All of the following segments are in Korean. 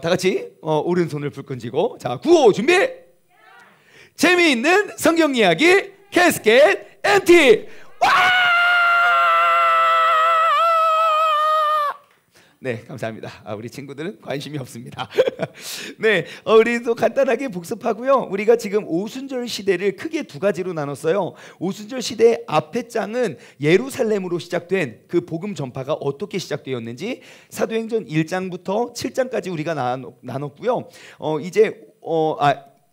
다 같이 오른손을 불끈 쥐고, 자, 구호 준비. 재미있는 성경 이야기 캐스켓 MT. 와! 네, 감사합니다. 우리 친구들은 관심이 없습니다. 네, 우리도 간단하게 복습하고요. 우리가 지금 오순절 시대를 크게 두 가지로 나눴어요. 오순절 시대 앞에 장은 예루살렘으로 시작된 그 복음 전파가 어떻게 시작되었는지 사도행전 1장부터 7장까지 우리가 나눴고요. 이제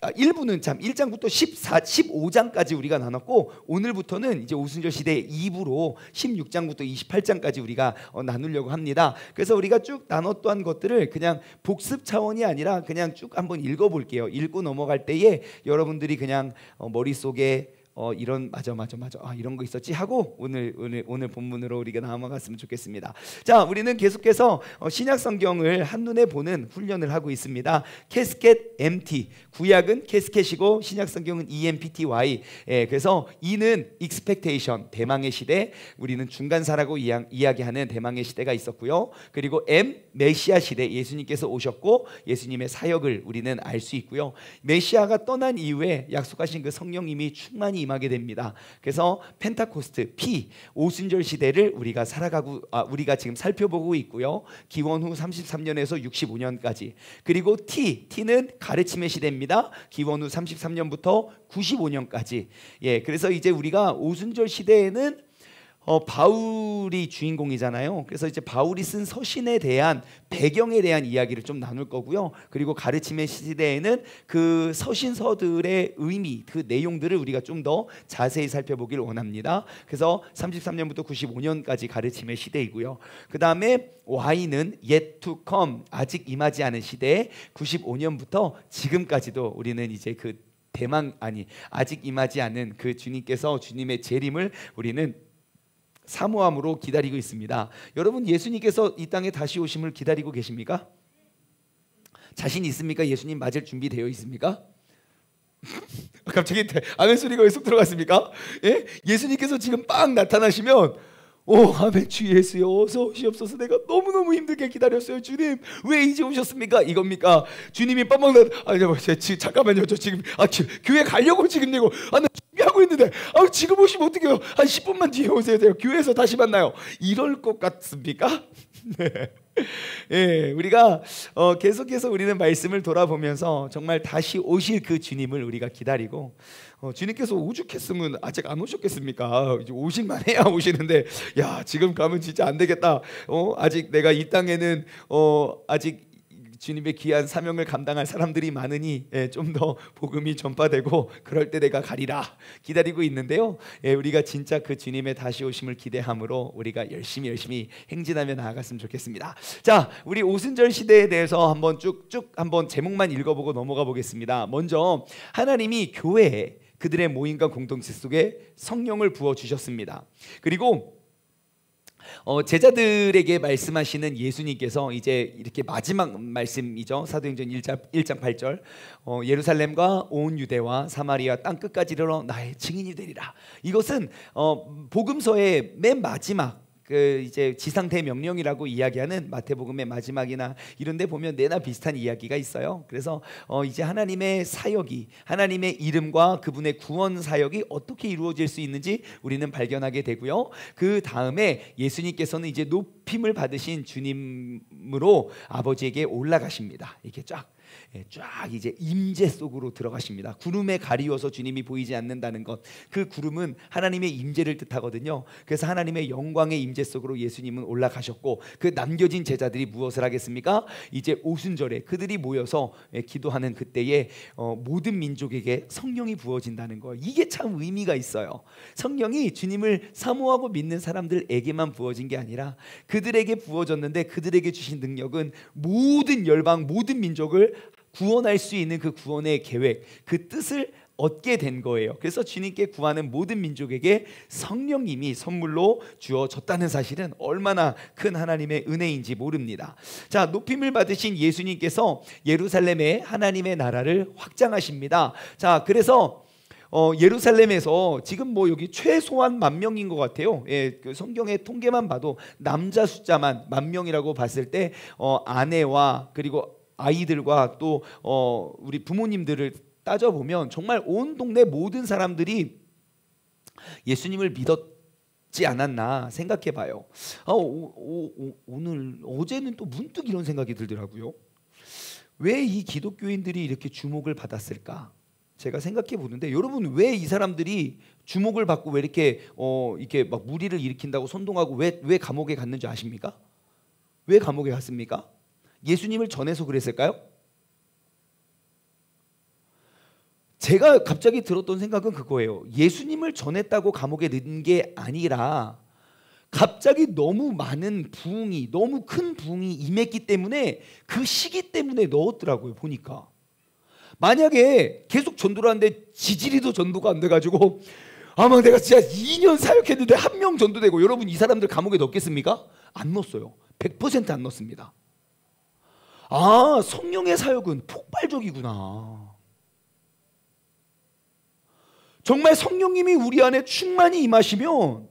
1부는 참 1장부터 15장까지 우리가 나눴고, 오늘부터는 이제 오순절 시대 2부로 16장부터 28장까지 우리가 나누려고 합니다. 그래서 우리가 쭉 나눴던 것들을 그냥 복습 차원이 아니라 그냥 쭉 한번 읽어볼게요. 읽고 넘어갈 때에 여러분들이 그냥 머릿속에 이런 맞아 이런 거 있었지 하고 오늘 본문으로 우리가 넘어갔으면 좋겠습니다. 자, 우리는 계속해서 신약 성경을 한눈에 보는 훈련을 하고 있습니다. 캐스켓 MT, 구약은 캐스켓이고 신약 성경은 EMPTY. 그래서 E는 expectation, 대망의 시대, 우리는 중간사라고 이야기하는 대망의 시대가 있었고요. 그리고 M, 메시아 시대, 예수님께서 오셨고 예수님의 사역을 우리는 알 수 있고요. 메시아가 떠난 이후에 약속하신 그 성령님이 충만히 임하게 됩니다. 그래서 펜타코스트 P, 오순절 시대를 우리가 우리가 지금 살펴보고 있고요. 기원 후 33년에서 65년까지. 그리고 T는 가르침의 시대입니다. 기원 후 33년부터 95년까지. 그래서 이제 우리가 오순절 시대에는 바울이 주인공이잖아요. 그래서 이제 바울이 쓴 서신에 대한 배경에 대한 이야기를 좀 나눌 거고요. 그리고 가르침의 시대에는 그 서신서들의 의미, 그 내용들을 우리가 좀 더 자세히 살펴보길 원합니다. 그래서 33년부터 95년까지 가르침의 시대이고요. 그 다음에 Y는 yet to come, 아직 임하지 않은 시대, 95년부터 지금까지도 우리는 이제 그 아직 임하지 않은 그 주님께서 주님의 재림을 우리는 사모함으로 기다리고 있습니다. 여러분, 예수님께서 이 땅에 다시 오심을 기다리고 계십니까? 자신 있습니까? 예수님 맞을 준비되어 있습니까? 갑자기 아멘 소리가 왜 쏙 들어갔습니까? 예수님께서 지금 빵 나타나시면 아멘, 주 예수여 어서 오시옵소서. 내가 너무너무 힘들게 기다렸어요. 주님 왜 이제 오셨습니까? 이겁니까? 주님이 잠깐만요. 저 지금 교회 가려고 지금 나 준비하고 있는데 지금 오시면 어떡해요? 한 10분만 뒤에 오세요. 교회에서 다시 만나요. 이럴 것 같습니까? 네. 우리가 계속해서 우리는 말씀을 돌아보면서 정말 다시 오실 그 주님을 우리가 기다리고, 주님께서 오죽했으면 아직 안 오셨겠습니까? 이제 오실만 해야 오시는데, 야, 지금 가면 진짜 안 되겠다. 아직 내가 이 땅에는 아직 주님의 귀한 사명을 감당할 사람들이 많으니 좀 더 복음이 전파되고 그럴 때 내가 가리라 기다리고 있는데요. 우리가 진짜 그 주님의 다시 오심을 기대함으로 우리가 열심히 행진하며 나아갔으면 좋겠습니다. 자, 우리 오순절 시대에 대해서 한번 쭉쭉 한번 제목만 읽어보고 넘어가 보겠습니다. 먼저 하나님이 교회에 그들의 모임과 공동체 속에 성령을 부어 주셨습니다. 그리고 제자들에게 말씀하시는 예수님께서 이제 이렇게 마지막 말씀이죠. 사도행전 1장 8절, 예루살렘과 온 유대와 사마리아 땅 끝까지 이르러 나의 증인이 되리라. 이것은 복음서의 맨 마지막 그 이제 지상대 명령이라고 이야기하는 마태복음의 마지막이나 이런 데 보면 내나 비슷한 이야기가 있어요. 그래서 이제 하나님의 사역이, 하나님의 이름과 그분의 구원 사역이 어떻게 이루어질 수 있는지 우리는 발견하게 되고요. 그 다음에 예수님께서는 이제 높임을 받으신 주님으로 아버지에게 올라가십니다. 이렇게 쫙 이제 임재 속으로 들어가십니다. 구름에 가리워서 주님이 보이지 않는다는 것, 그 구름은 하나님의 임재를 뜻하거든요. 그래서 하나님의 영광의 임재 속으로 예수님은 올라가셨고, 그 남겨진 제자들이 무엇을 하겠습니까? 이제 오순절에 그들이 모여서 기도하는 그때에 모든 민족에게 성령이 부어진다는 거, 이게 참 의미가 있어요. 성령이 주님을 사모하고 믿는 사람들에게만 부어진 게 아니라 그들에게 부어졌는데, 그들에게 주신 능력은 모든 열방, 모든 민족을 구원할 수 있는 그 구원의 계획, 그 뜻을 얻게 된 거예요. 그래서 주님께 구하는 모든 민족에게 성령님이 선물로 주어졌다는 사실은 얼마나 큰 하나님의 은혜인지 모릅니다. 자, 높임을 받으신 예수님께서 예루살렘에 하나님의 나라를 확장하십니다. 자, 그래서 예루살렘에서 지금 뭐 여기 최소한 10,000명인 것 같아요. 그 성경의 통계만 봐도 남자 숫자만 10,000명이라고 봤을 때 아내와 그리고 아이들과 또 우리 부모님들을 따져보면 정말 온 동네 모든 사람들이 예수님을 믿었지 않았나 생각해봐요. 오늘 어제는 또 문득 이런 생각이 들더라고요. 왜 이 기독교인들이 이렇게 주목을 받았을까? 제가 생각해 보는데, 여러분 왜 이 사람들이 주목을 받고 왜 이렇게 이렇게 막 무리를 일으킨다고 선동하고 왜 감옥에 갔는지 아십니까? 왜 감옥에 갔습니까? 예수님을 전해서 그랬을까요? 제가 갑자기 들었던 생각은 그거예요. 예수님을 전했다고 감옥에 넣은 게 아니라 갑자기 너무 많은 부흥이, 너무 큰 부흥이 임했기 때문에 그 시기 때문에 넣었더라고요. 보니까 만약에 계속 전도를 하는데 지지리도 전도가 안 돼가지고 아마 내가 진짜 2년 사역했는데 한 명 전도되고, 여러분 이 사람들 감옥에 넣겠습니까? 안 넣었어요. 100% 안 넣습니다. 아, 성령의 사역은 폭발적이구나. 정말 성령님이 우리 안에 충만히 임하시면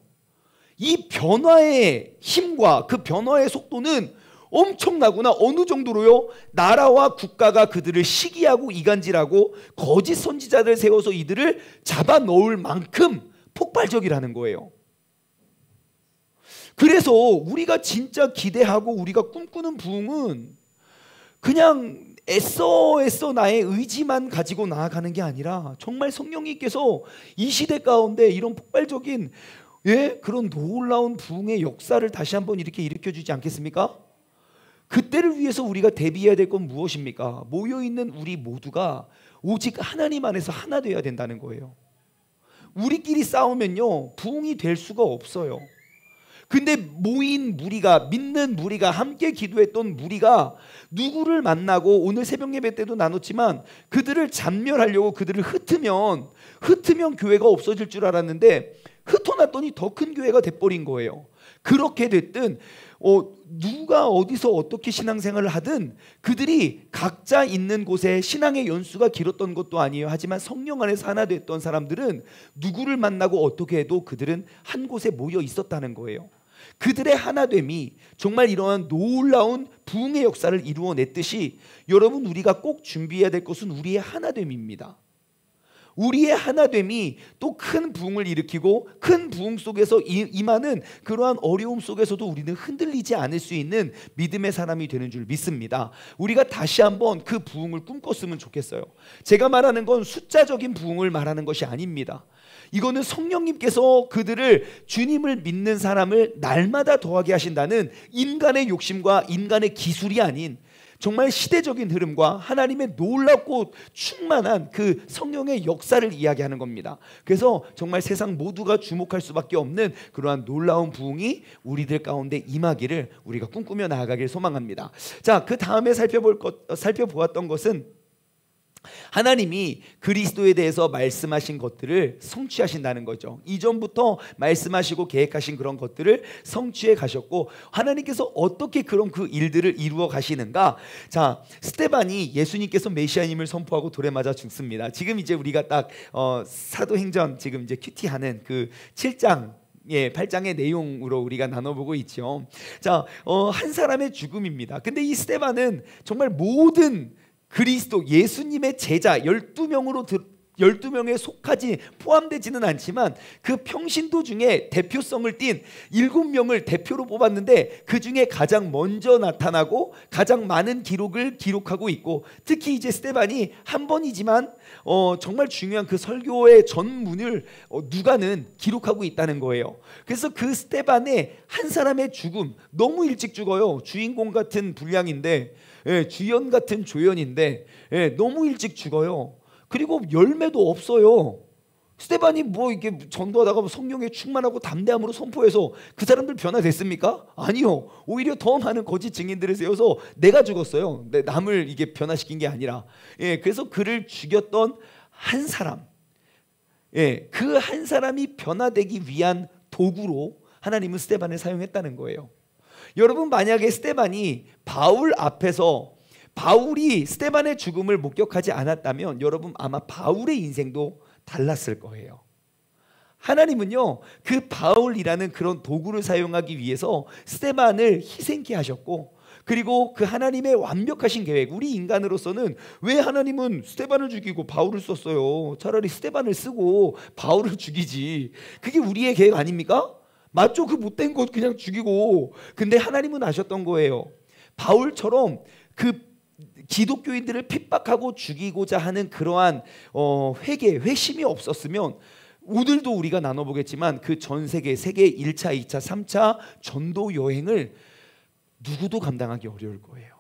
이 변화의 힘과 그 변화의 속도는 엄청나구나. 어느 정도로요? 나라와 국가가 그들을 시기하고 이간질하고 거짓 선지자들 세워서 이들을 잡아넣을 만큼 폭발적이라는 거예요. 그래서 우리가 진짜 기대하고 우리가 꿈꾸는 부흥은 그냥 애써 나의 의지만 가지고 나아가는 게 아니라 정말 성령님께서 이 시대 가운데 이런 폭발적인 그런 놀라운 부흥의 역사를 다시 한번 이렇게 일으켜주지 않겠습니까? 그때를 위해서 우리가 대비해야 될 건 무엇입니까? 모여있는 우리 모두가 오직 하나님 안에서 하나 되어야 된다는 거예요. 우리끼리 싸우면요 부흥이 될 수가 없어요. 근데 모인 무리가, 믿는 무리가, 함께 기도했던 무리가 누구를 만나고, 오늘 새벽 예배 때도 나눴지만 그들을 잔멸하려고 그들을 흩으면 교회가 없어질 줄 알았는데 흩어놨더니 더 큰 교회가 돼버린 거예요. 그렇게 됐든 누가 어디서 어떻게 신앙생활을 하든 그들이 각자 있는 곳에 신앙의 연수가 길었던 것도 아니에요. 하지만 성령 안에서 하나 됐던 사람들은 누구를 만나고 어떻게 해도 그들은 한 곳에 모여 있었다는 거예요. 그들의 하나됨이 정말 이러한 놀라운 부흥의 역사를 이루어냈듯이, 여러분 우리가 꼭 준비해야 될 것은 우리의 하나됨입니다. 우리의 하나됨이 또 큰 부흥을 일으키고 큰 부흥 속에서 임하는 그러한 어려움 속에서도 우리는 흔들리지 않을 수 있는 믿음의 사람이 되는 줄 믿습니다. 우리가 다시 한번 그 부흥을 꿈꿨으면 좋겠어요. 제가 말하는 건 숫자적인 부흥을 말하는 것이 아닙니다. 이거는 성령님께서 그들을, 주님을 믿는 사람을 날마다 더하게 하신다는 인간의 욕심과 인간의 기술이 아닌 정말 시대적인 흐름과 하나님의 놀랍고 충만한 그 성령의 역사를 이야기하는 겁니다. 그래서 정말 세상 모두가 주목할 수밖에 없는 그러한 놀라운 부흥이 우리들 가운데 임하기를 우리가 꿈꾸며 나아가길 소망합니다. 자, 그 다음에 살펴보았던 것은 하나님이 그리스도에 대해서 말씀하신 것들을 성취하신다는 거죠. 이전부터 말씀하시고 계획하신 그런 것들을 성취해 가셨고, 하나님께서 어떻게 그런 그 일들을 이루어 가시는가. 자, 스데반이 예수님께서 메시아님을 선포하고 돌에 맞아 죽습니다. 지금 이제 우리가 딱 사도행전 지금 이제 큐티하는 그 7장 8장의 내용으로 우리가 나눠보고 있죠. 자, 한 사람의 죽음입니다. 근데 이 스데반은 정말 모든 그리스도 예수님의 제자 12명에 속하지 포함되지는 않지만 그 평신도 중에 대표성을 띈 7명을 대표로 뽑았는데 그 중에 가장 먼저 나타나고 가장 많은 기록을 기록하고 있고, 특히 이제 스데반이 한 번이지만 정말 중요한 그 설교의 전문을 누가는 기록하고 있다는 거예요. 그래서 그 스데반의 한 사람의 죽음, 너무 일찍 죽어요. 주인공 같은 분량인데, 주연 같은 조연인데 너무 일찍 죽어요. 그리고 열매도 없어요. 스데반이 뭐 이렇게 전도하다가 성령에 충만하고 담대함으로 선포해서 그 사람들 변화됐습니까? 아니요. 오히려 더 많은 거짓 증인들을 세워서 내가 죽었어요. 남을 이게 변화시킨 게 아니라. 그래서 그를 죽였던 한 사람, 그 한 사람이 변화되기 위한 도구로 하나님은 스데반을 사용했다는 거예요. 여러분, 만약에 스데반이 바울 앞에서 바울이 스데반의 죽음을 목격하지 않았다면 여러분 아마 바울의 인생도 달랐을 거예요. 하나님은요, 그 바울이라는 그런 도구를 사용하기 위해서 스데반을 희생케 하셨고, 그리고 그 하나님의 완벽하신 계획, 우리 인간으로서는 왜 하나님은 스데반을 죽이고 바울을 썼어요? 차라리 스데반을 쓰고 바울을 죽이지. 그게 우리의 계획 아닙니까? 맞죠? 그 못된 것 그냥 죽이고. 근데 하나님은 아셨던 거예요. 바울처럼 그 기독교인들을 핍박하고 죽이고자 하는 그러한 회심이 없었으면 오늘도 우리가 나눠보겠지만 그 전 세계 1차, 2차, 3차 전도 여행을 누구도 감당하기 어려울 거예요.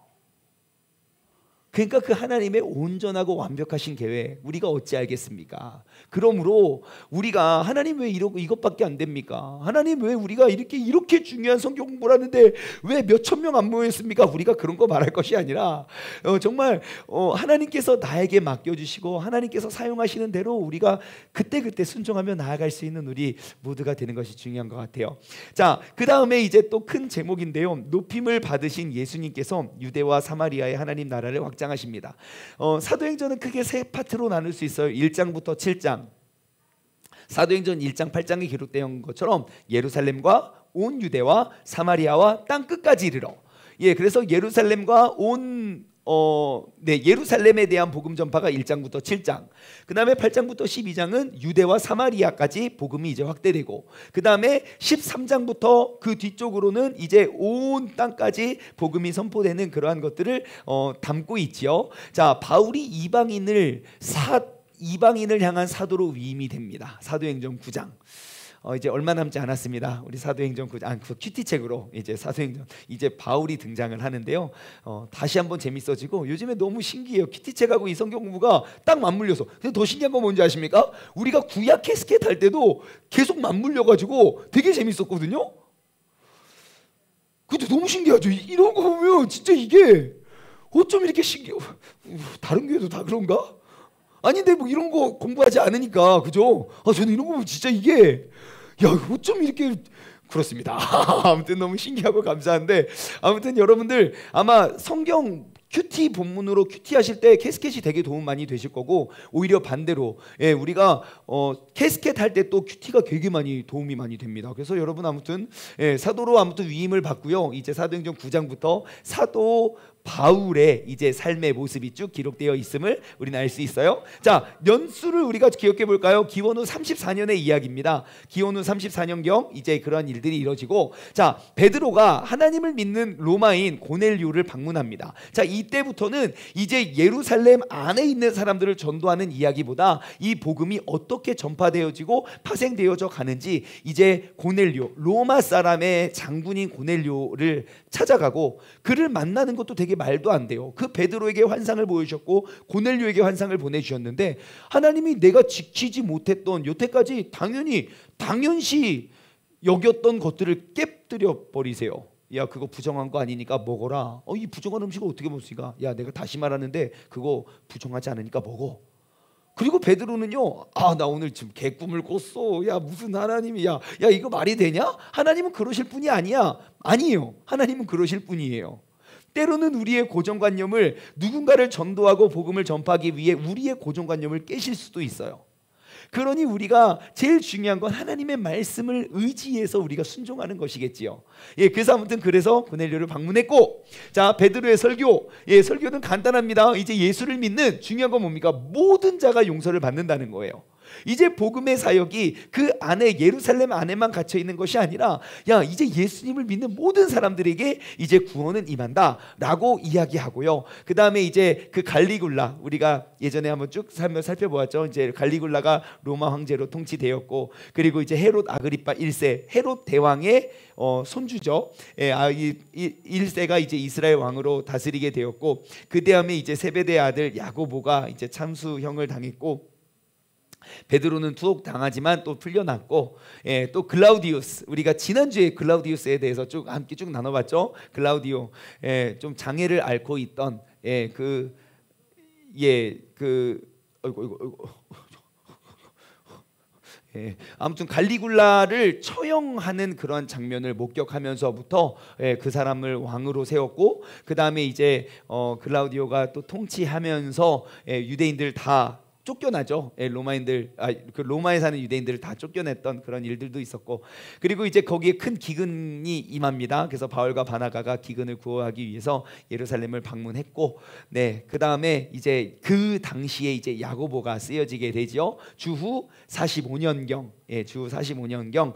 그러니까 그 하나님의 온전하고 완벽하신 계획 우리가 어찌 알겠습니까? 그러므로 우리가 하나님 왜 이것밖에 안 됩니까? 하나님 왜 우리가 이렇게 중요한 성경 공부를 하는데 왜 몇천 명 안 모였습니까? 우리가 그런 거 말할 것이 아니라 정말 하나님께서 나에게 맡겨주시고 하나님께서 사용하시는 대로 우리가 그때그때 순종하며 나아갈 수 있는 우리 모두가 되는 것이 중요한 것 같아요. 자, 그 다음에 이제 또 큰 제목인데요. 높임을 받으신 예수님께서 유대와 사마리아의 하나님 나라를 확장하십니다. 사도행전은 크게 세 파트로 나눌 수 있어요. 1장부터 7장. 사도행전 1장 8장에 기록된 것처럼 예루살렘과 온 유대와 사마리아와 땅 끝까지 이르러. 그래서 예루살렘과 예루살렘에 대한 복음 전파가 1장부터 7장. 그 다음에 8장부터 12장은 유대와 사마리아까지 복음이 이제 확대되고, 그 다음에 13장부터 그 뒤쪽으로는 이제 온 땅까지 복음이 선포되는 그러한 것들을 담고 있지요. 자, 바울이 이방인을 향한 사도로 위임이 됩니다. 사도행전 9장. 이제 얼마 남지 않았습니다. 우리 사도행전 그 큐티책으로 이제 사도행전 이제 바울이 등장을 하는데요. 다시 한번 재밌어지고 요즘에 너무 신기해요. 큐티책하고 이 성경 공부가 딱 맞물려서. 근데 더 신기한 건 뭔지 아십니까? 우리가 구약 캐스켓 할 때도 계속 맞물려가지고 되게 재밌었거든요. 근데 너무 신기하죠. 이런 거 보면 진짜 이게 어쩜 이렇게 신기해. 다른 교회도 다 그런가? 아닌데 뭐 이런 거 공부하지 않으니까, 그죠? 저는 이런 거 보면 진짜 이게 어쩜 이렇게 그렇습니다. 아무튼 너무 신기하고 감사한데, 아무튼 여러분들 아마 성경 큐티 본문으로 큐티 하실 때 캐스켓이 되게 도움 많이 되실 거고, 오히려 반대로 우리가 캐스켓 할 때 또 큐티가 되게 많이 도움이 많이 됩니다. 그래서 여러분 아무튼 사도로 아무튼 위임을 받고요. 이제 사도행전 9장부터 사도 바울의 이제 삶의 모습이 쭉 기록되어 있음을 우리는 알 수 있어요. 자, 연수를 우리가 기억해 볼까요? 기원 후 34년의 이야기입니다. 기원 후 34년경 이제 그러한 일들이 이루어지고, 자, 베드로가 하나님을 믿는 로마인 고넬료를 방문합니다. 자, 이때부터는 이제 예루살렘 안에 있는 사람들을 전도하는 이야기보다 이 복음이 어떻게 전파되어지고 파생되어져 가는지, 이제 고넬료, 로마 사람의 장군인 고넬료를 찾아가고 그를 만나는 것도 되게 말도 안 돼요. 그 베드로에게 환상을 보여주셨고 고넬료에게 환상을 보내주셨는데, 하나님이 내가 지키지 못했던 여태까지 당연시 여겼던 것들을 깨뜨려 버리세요. 야, 그거 부정한 거 아니니까 먹어라. 이 부정한 음식을 어떻게 먹습니까? 야, 내가 다시 말하는데 그거 부정하지 않으니까 먹어. 그리고 베드로는요, 나 오늘 지금 개꿈을 꿨어. 야, 무슨 하나님이, 야 이거 말이 되냐? 하나님은 그러실 분이 아니에요. 하나님은 그러실 분이에요. 때로는 우리의 고정관념을, 누군가를 전도하고 복음을 전파하기 위해 우리의 고정관념을 깨실 수도 있어요. 그러니 우리가 제일 중요한 건 하나님의 말씀을 의지해서 우리가 순종하는 것이겠지요. 그래서 아무튼 그래서 고넬료를 방문했고, 자, 베드로의 설교. 설교는 간단합니다. 이제 예수를 믿는, 중요한 건 뭡니까? 모든 자가 용서를 받는다는 거예요. 이제 복음의 사역이 그 안에, 예루살렘 안에만 갇혀 있는 것이 아니라, 이제 예수님을 믿는 모든 사람들에게 이제 구원은 임한다 라고 이야기하고요. 그 다음에 이제 그 갈리굴라, 우리가 예전에 한번 쭉 살펴보았죠. 이제 갈리굴라가 로마 황제로 통치되었고, 그리고 이제 헤롯 아그리파 1세, 헤롯 대왕의 손주죠. 1세가 이제 이스라엘 왕으로 다스리게 되었고, 그 다음에 이제 세베대의 아들 야고보가 이제 참수형을 당했고, 베드로는 투옥당하지만 또 풀려났고, 또 글라우디우스, 우리가 지난주에 글라우디우스에 대해서 함께 쭉 나눠봤죠. 글라우디오, 좀 장애를 앓고 있던 아무튼 갈리굴라를 처형하는 그런 장면을 목격하면서부터 그 사람을 왕으로 세웠고, 그 다음에 이제 글라우디오가 또 통치하면서 유대인들 다 쫓겨나죠. 예, 로마인들, 그 로마에 사는 유대인들을 다 쫓겨냈던 그런 일들도 있었고, 그리고 이제 거기에 큰 기근이 임합니다. 그래서 바울과 바나바가 기근을 구호하기 위해서 예루살렘을 방문했고, 네, 그 다음에 이제 그 당시에 이제 야고보가 쓰여지게 되죠. 주후 45년경, 주후 45년경,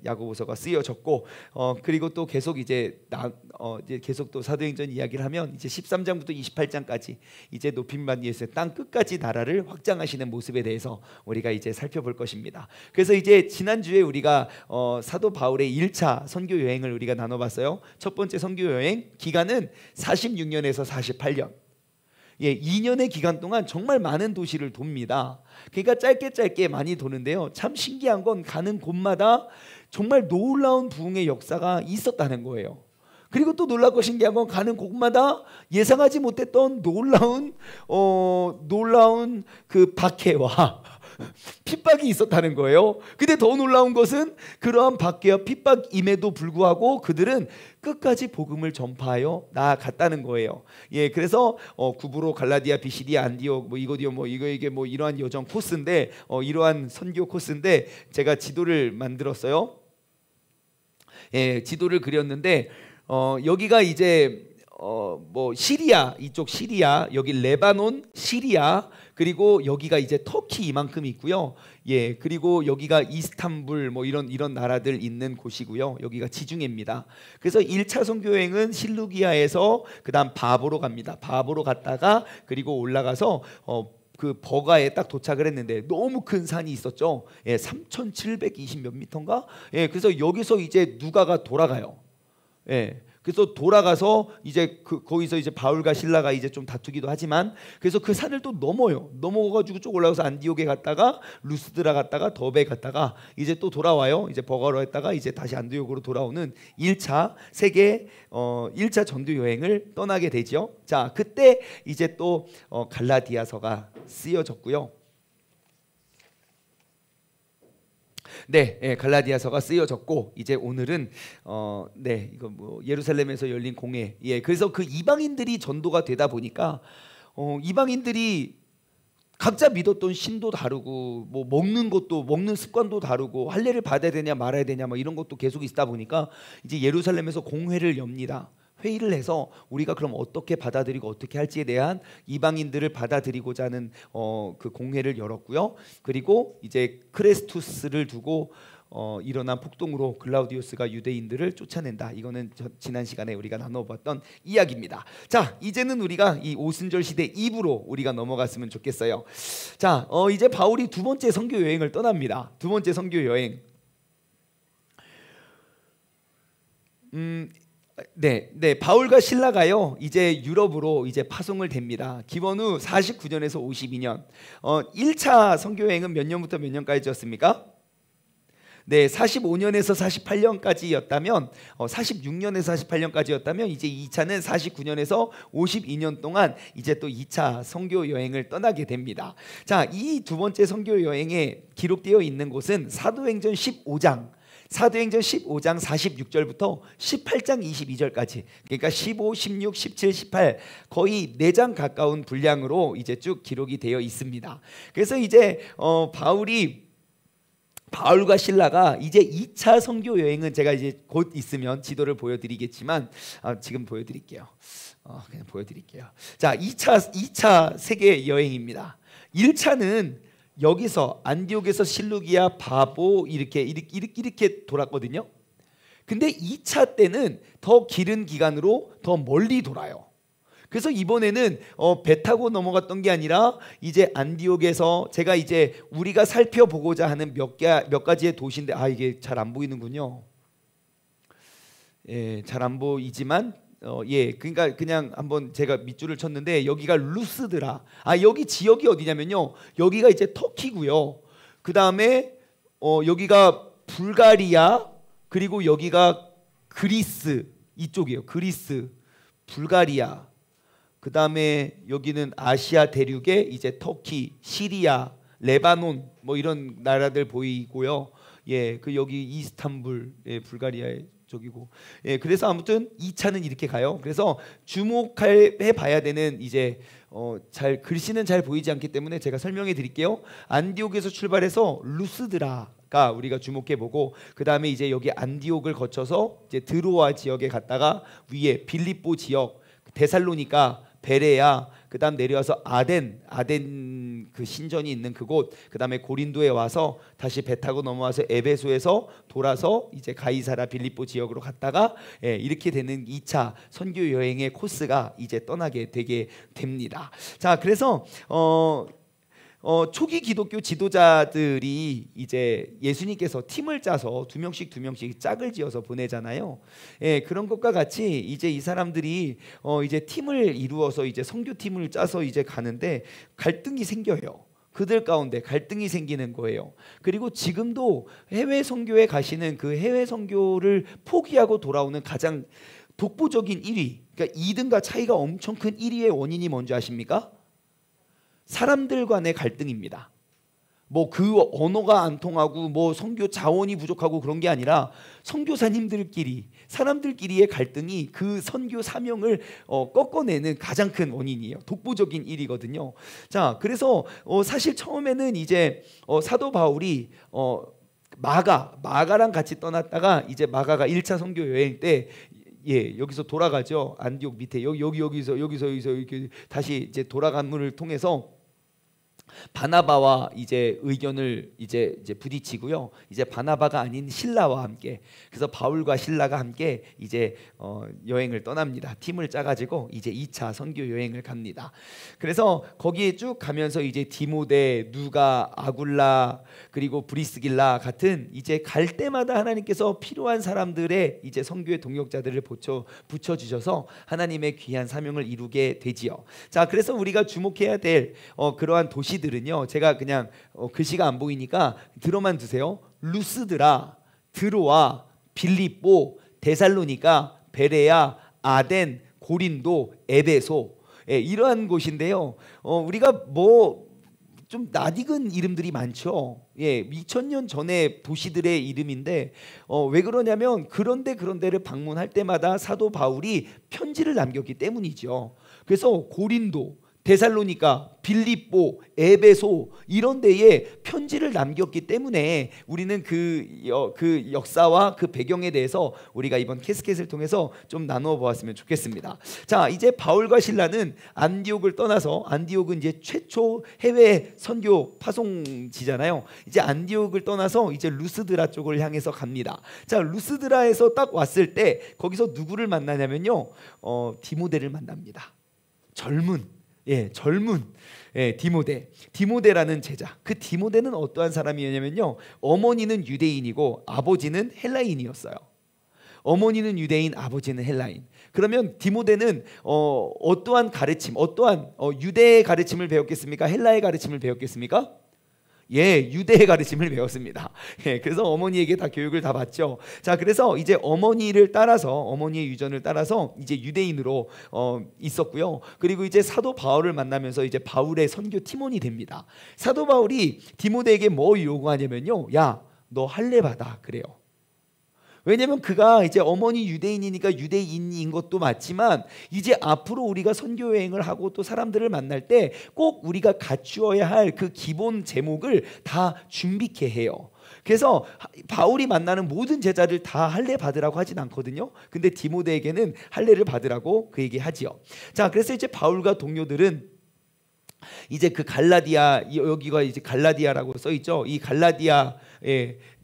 야고보서가 쓰여졌고, 그리고 또 계속 이제 계속 또 사도행전 이야기를 하면 이제 13장부터 28장까지 이제 높임받은 예수의 땅 끝까지 나라를 확장하시는 모습에 대해서 우리가 이제 살펴볼 것입니다. 그래서 이제 지난주에 우리가 사도 바울의 1차 선교 여행을 우리가 나눠봤어요. 첫 번째 선교 여행 기간은 46년에서 48년. 2년의 기간 동안 정말 많은 도시를 돕니다. 그러니까 짧게 많이 도는데요. 참 신기한 건 가는 곳마다 정말 놀라운 부흥의 역사가 있었다는 거예요. 그리고 또 놀랍고 신기한 건 가는 곳마다 예상하지 못했던 놀라운 그 박해와 핍박이 있었다는 거예요. 근데 더 놀라운 것은 그러한 박해와 핍박임에도 불구하고 그들은 끝까지 복음을 전파하여 나아갔다는 거예요. 그래서 구브로, 갈라디아, 비시디아, 안디옥, 이고디오, 이게 이러한 여정 코스인데, 이러한 선교 코스인데 제가 지도를 만들었어요. 지도를 그렸는데 여기가 이제 시리아, 이쪽 시리아, 여기 레바논, 시리아, 그리고 여기가 이제 터키 이만큼 있고요. 그리고 여기가 이스탄불 이런 나라들 있는 곳이고요. 여기가 지중해입니다. 그래서 1차 선교 여행은 실루기아에서 그다음 바보로 갑니다. 바보로 갔다가 그리고 올라가서 그 버가에 딱 도착을 했는데 너무 큰 산이 있었죠. 3,720 몇 미터인가? 그래서 여기서 이제 누가가 돌아가요. 그래서 돌아가서 이제 거기서 이제 바울과 실라가 이제 좀 다투기도 하지만, 그래서 그 산을 또 넘어가지고 쭉 올라가서 안디옥에 갔다가 루스드라 갔다가 더베 갔다가 이제 또 돌아와요. 이제 버가로 했다가 이제 다시 안디옥으로 돌아오는 1차 세계 1차 전도 여행을 떠나게 되죠. 자, 그때 이제 또 갈라디아서가 쓰여졌고요. 갈라디아서가 쓰여졌고, 이제 오늘은 이거 예루살렘에서 열린 공회. 그래서 그 이방인들이 전도가 되다 보니까 이방인들이 각자 믿었던 신도 다르고 먹는 습관도 다르고 할례를 받아야 되냐 말아야 되냐 이런 것도 계속 있다 보니까 이제 예루살렘에서 공회를 엽니다. 회의를 해서 우리가 그럼 어떻게 받아들이고 어떻게 할지에 대한 이방인들을 받아들이고자 하는 그 공회를 열었고요. 그리고 이제 크레스투스를 두고 일어난 폭동으로 글라우디우스가 유대인들을 쫓아낸다. 이거는 지난 시간에 우리가 나눠봤던 이야기입니다. 자, 이제는 우리가 이 오순절 시대 2부로 우리가 넘어갔으면 좋겠어요. 자, 이제 바울이 두 번째 선교 여행을 떠납니다. 두 번째 선교 여행. 바울과 실라가요 이제 유럽으로 이제 파송을 됩니다. 기원 후 49년에서 52년. 1차 선교 여행은 몇 년부터 몇 년까지였습니까? 45년에서 48년까지였다면 46년에서 48년까지였다면 이제 2차는 49년에서 52년 동안 이제 또 2차 선교 여행을 떠나게 됩니다. 자, 이 두 번째 선교 여행에 기록되어 있는 곳은 사도행전 15장 15장 46절부터 18장 22절까지, 그러니까 15, 16, 17, 18 거의 4장 가까운 분량으로 이제 쭉 기록이 되어 있습니다. 그래서 이제 바울과 실라가 이제 2차 선교 여행은 제가 이제 곧 있으면 지도를 보여드리겠지만 지금 보여드릴게요. 그냥 보여드릴게요. 자, 2차 세계 여행입니다. 1차는 여기서 안디옥에서 실루기아, 바보 이렇게 돌았거든요. 근데 2차 때는 더 길은 기간으로 더 멀리 돌아요. 그래서 이번에는 배 타고 넘어갔던 게 아니라 이제 안디옥에서 제가 이제 우리가 살펴보고자 하는 몇 가지의 도시인데 이게 잘 안 보이는군요. 잘 안 보이지만 그러니까 그냥 한번 제가 밑줄을 쳤는데 여기가 루스드라. 여기 지역이 어디냐면요. 여기가 이제 터키고요. 그 다음에 여기가 불가리아, 그리고 여기가 그리스 이쪽이에요. 그리스, 불가리아. 그 다음에 여기는 아시아 대륙에 이제 터키, 시리아, 레바논 이런 나라들 보이고요. 그 여기 이스탄불, 불가리아에 저기고. 예, 그래서 아무튼 2차는 이렇게 가요. 그래서 주목해 봐야 되는 이제 잘 글씨는 잘 보이지 않기 때문에 제가 설명해 드릴게요. 안디옥에서 출발해서 루스드라가 우리가 주목해 보고, 그 다음에 이제 여기 안디옥을 거쳐서 이제 드로아 지역에 갔다가 위에 빌립보 지역, 데살로니가, 베레야, 그다음 내려와서 아덴 그 신전이 있는 그곳, 그다음에 고린도에 와서 다시 배 타고 넘어와서 에베소에서 돌아서 이제 가이사라 빌립보 지역으로 갔다가 이렇게 되는 2차 선교 여행의 코스가 이제 떠나게 되게 됩니다. 자, 그래서 초기 기독교 지도자들이 이제 예수님께서 팀을 짜서 두 명씩 짝을 지어서 보내잖아요. 예, 그런 것과 같이 이제 이 사람들이 이제 팀을 이루어서 이제 선교팀을 짜서 이제 가는데 갈등이 생겨요. 그들 가운데 갈등이 생기는 거예요. 그리고 지금도 해외 선교에 가시는 그 해외 선교를 포기하고 돌아오는 가장 독보적인 1위, 그러니까 2등과 차이가 엄청 큰 1위의 원인이 뭔지 아십니까? 사람들 간의 갈등입니다. 뭐 그 언어가 안 통하고 뭐 선교 자원이 부족하고 그런 게 아니라 선교사님들끼리, 사람들끼리의 갈등이 그 선교 사명을 꺾어내는 가장 큰 원인이에요. 독보적인 일이거든요. 자, 그래서 사실 처음에는 이제 사도 바울이 마가랑 같이 떠났다가 이제 마가가 1차 선교 여행 때 여기서 돌아가죠. 안디옥 밑에 여기서 이렇게 다시 이제 돌아감을 통해서 바나바와 이제 의견을 이제 부딪히고요. 이제 바나바가 아닌 실라와 함께, 그래서 바울과 실라가 함께 이제 여행을 떠납니다. 팀을 짜가지고 이제 2차 선교 여행을 갑니다. 그래서 거기에 쭉 가면서 이제 디모데, 누가, 아굴라, 그리고 브리스길라 같은 이제 갈 때마다 하나님께서 필요한 사람들의 이제 선교의 동역자들을 붙여주셔서 하나님의 귀한 사명을 이루게 되지요. 자, 그래서 우리가 주목해야 될 그러한 도시들은요, 제가 그냥 글씨가 안 보이니까 들어만 두세요. 루스드라, 드로아, 빌립보, 데살로니가, 베레야, 아덴, 고린도, 에베소, 이러한 곳인데요. 우리가 뭐 좀 낯익은 이름들이 많죠. 2000년 전의 도시들의 이름인데 왜 그러냐면 그런 데를 방문할 때마다 사도 바울이 편지를 남겼기 때문이죠. 그래서 고린도, 데살로니가, 빌립보, 에베소 이런 데에 편지를 남겼기 때문에 우리는 그 역사와 그 배경에 대해서 우리가 이번 캐스켓을 통해서 좀 나누어 보았으면 좋겠습니다. 자, 이제 바울과 실라는 안디옥을 떠나서, 안디옥은 이제 최초 해외 선교 파송지잖아요. 이제 안디옥을 떠나서 이제 루스드라 쪽을 향해서 갑니다. 자, 루스드라에서 딱 왔을 때 거기서 누구를 만나냐면요, 디모데를 만납니다. 젊은 디모데라는 제자. 그 디모데는 어떠한 사람이었냐면요, 어머니는 유대인이고 아버지는 헬라인이었어요. 어머니는 유대인, 아버지는 헬라인. 그러면 디모데는 어떠한 가르침, 어떠한 유대의 가르침을 배웠겠습니까? 헬라의 가르침을 배웠겠습니까? 유대의 가르침을 배웠습니다. 그래서 어머니에게 다 교육을 다 받죠. 자, 그래서 이제 어머니의 유전을 따라서 이제 유대인으로 있었고요. 그리고 이제 사도 바울을 만나면서 이제 바울의 선교 팀원이 됩니다. 사도 바울이 디모데에게 뭐 요구하냐면요, 야, 너 할례 받아, 그래요. 왜냐면 그가 이제 어머니 유대인이니까 유대인인 것도 맞지만 이제 앞으로 우리가 선교 여행을 하고 또 사람들을 만날 때 꼭 우리가 갖추어야 할 그 기본 제목을 다 준비케 해요. 그래서 바울이 만나는 모든 제자들 다 할례 받으라고 하진 않거든요. 근데 디모데에게는 할례를 받으라고 그 얘기 하지요. 자, 그래서 이제 바울과 동료들은 이제 그 갈라디아, 여기가 이제 갈라디아라고 써 있죠. 이 갈라디아,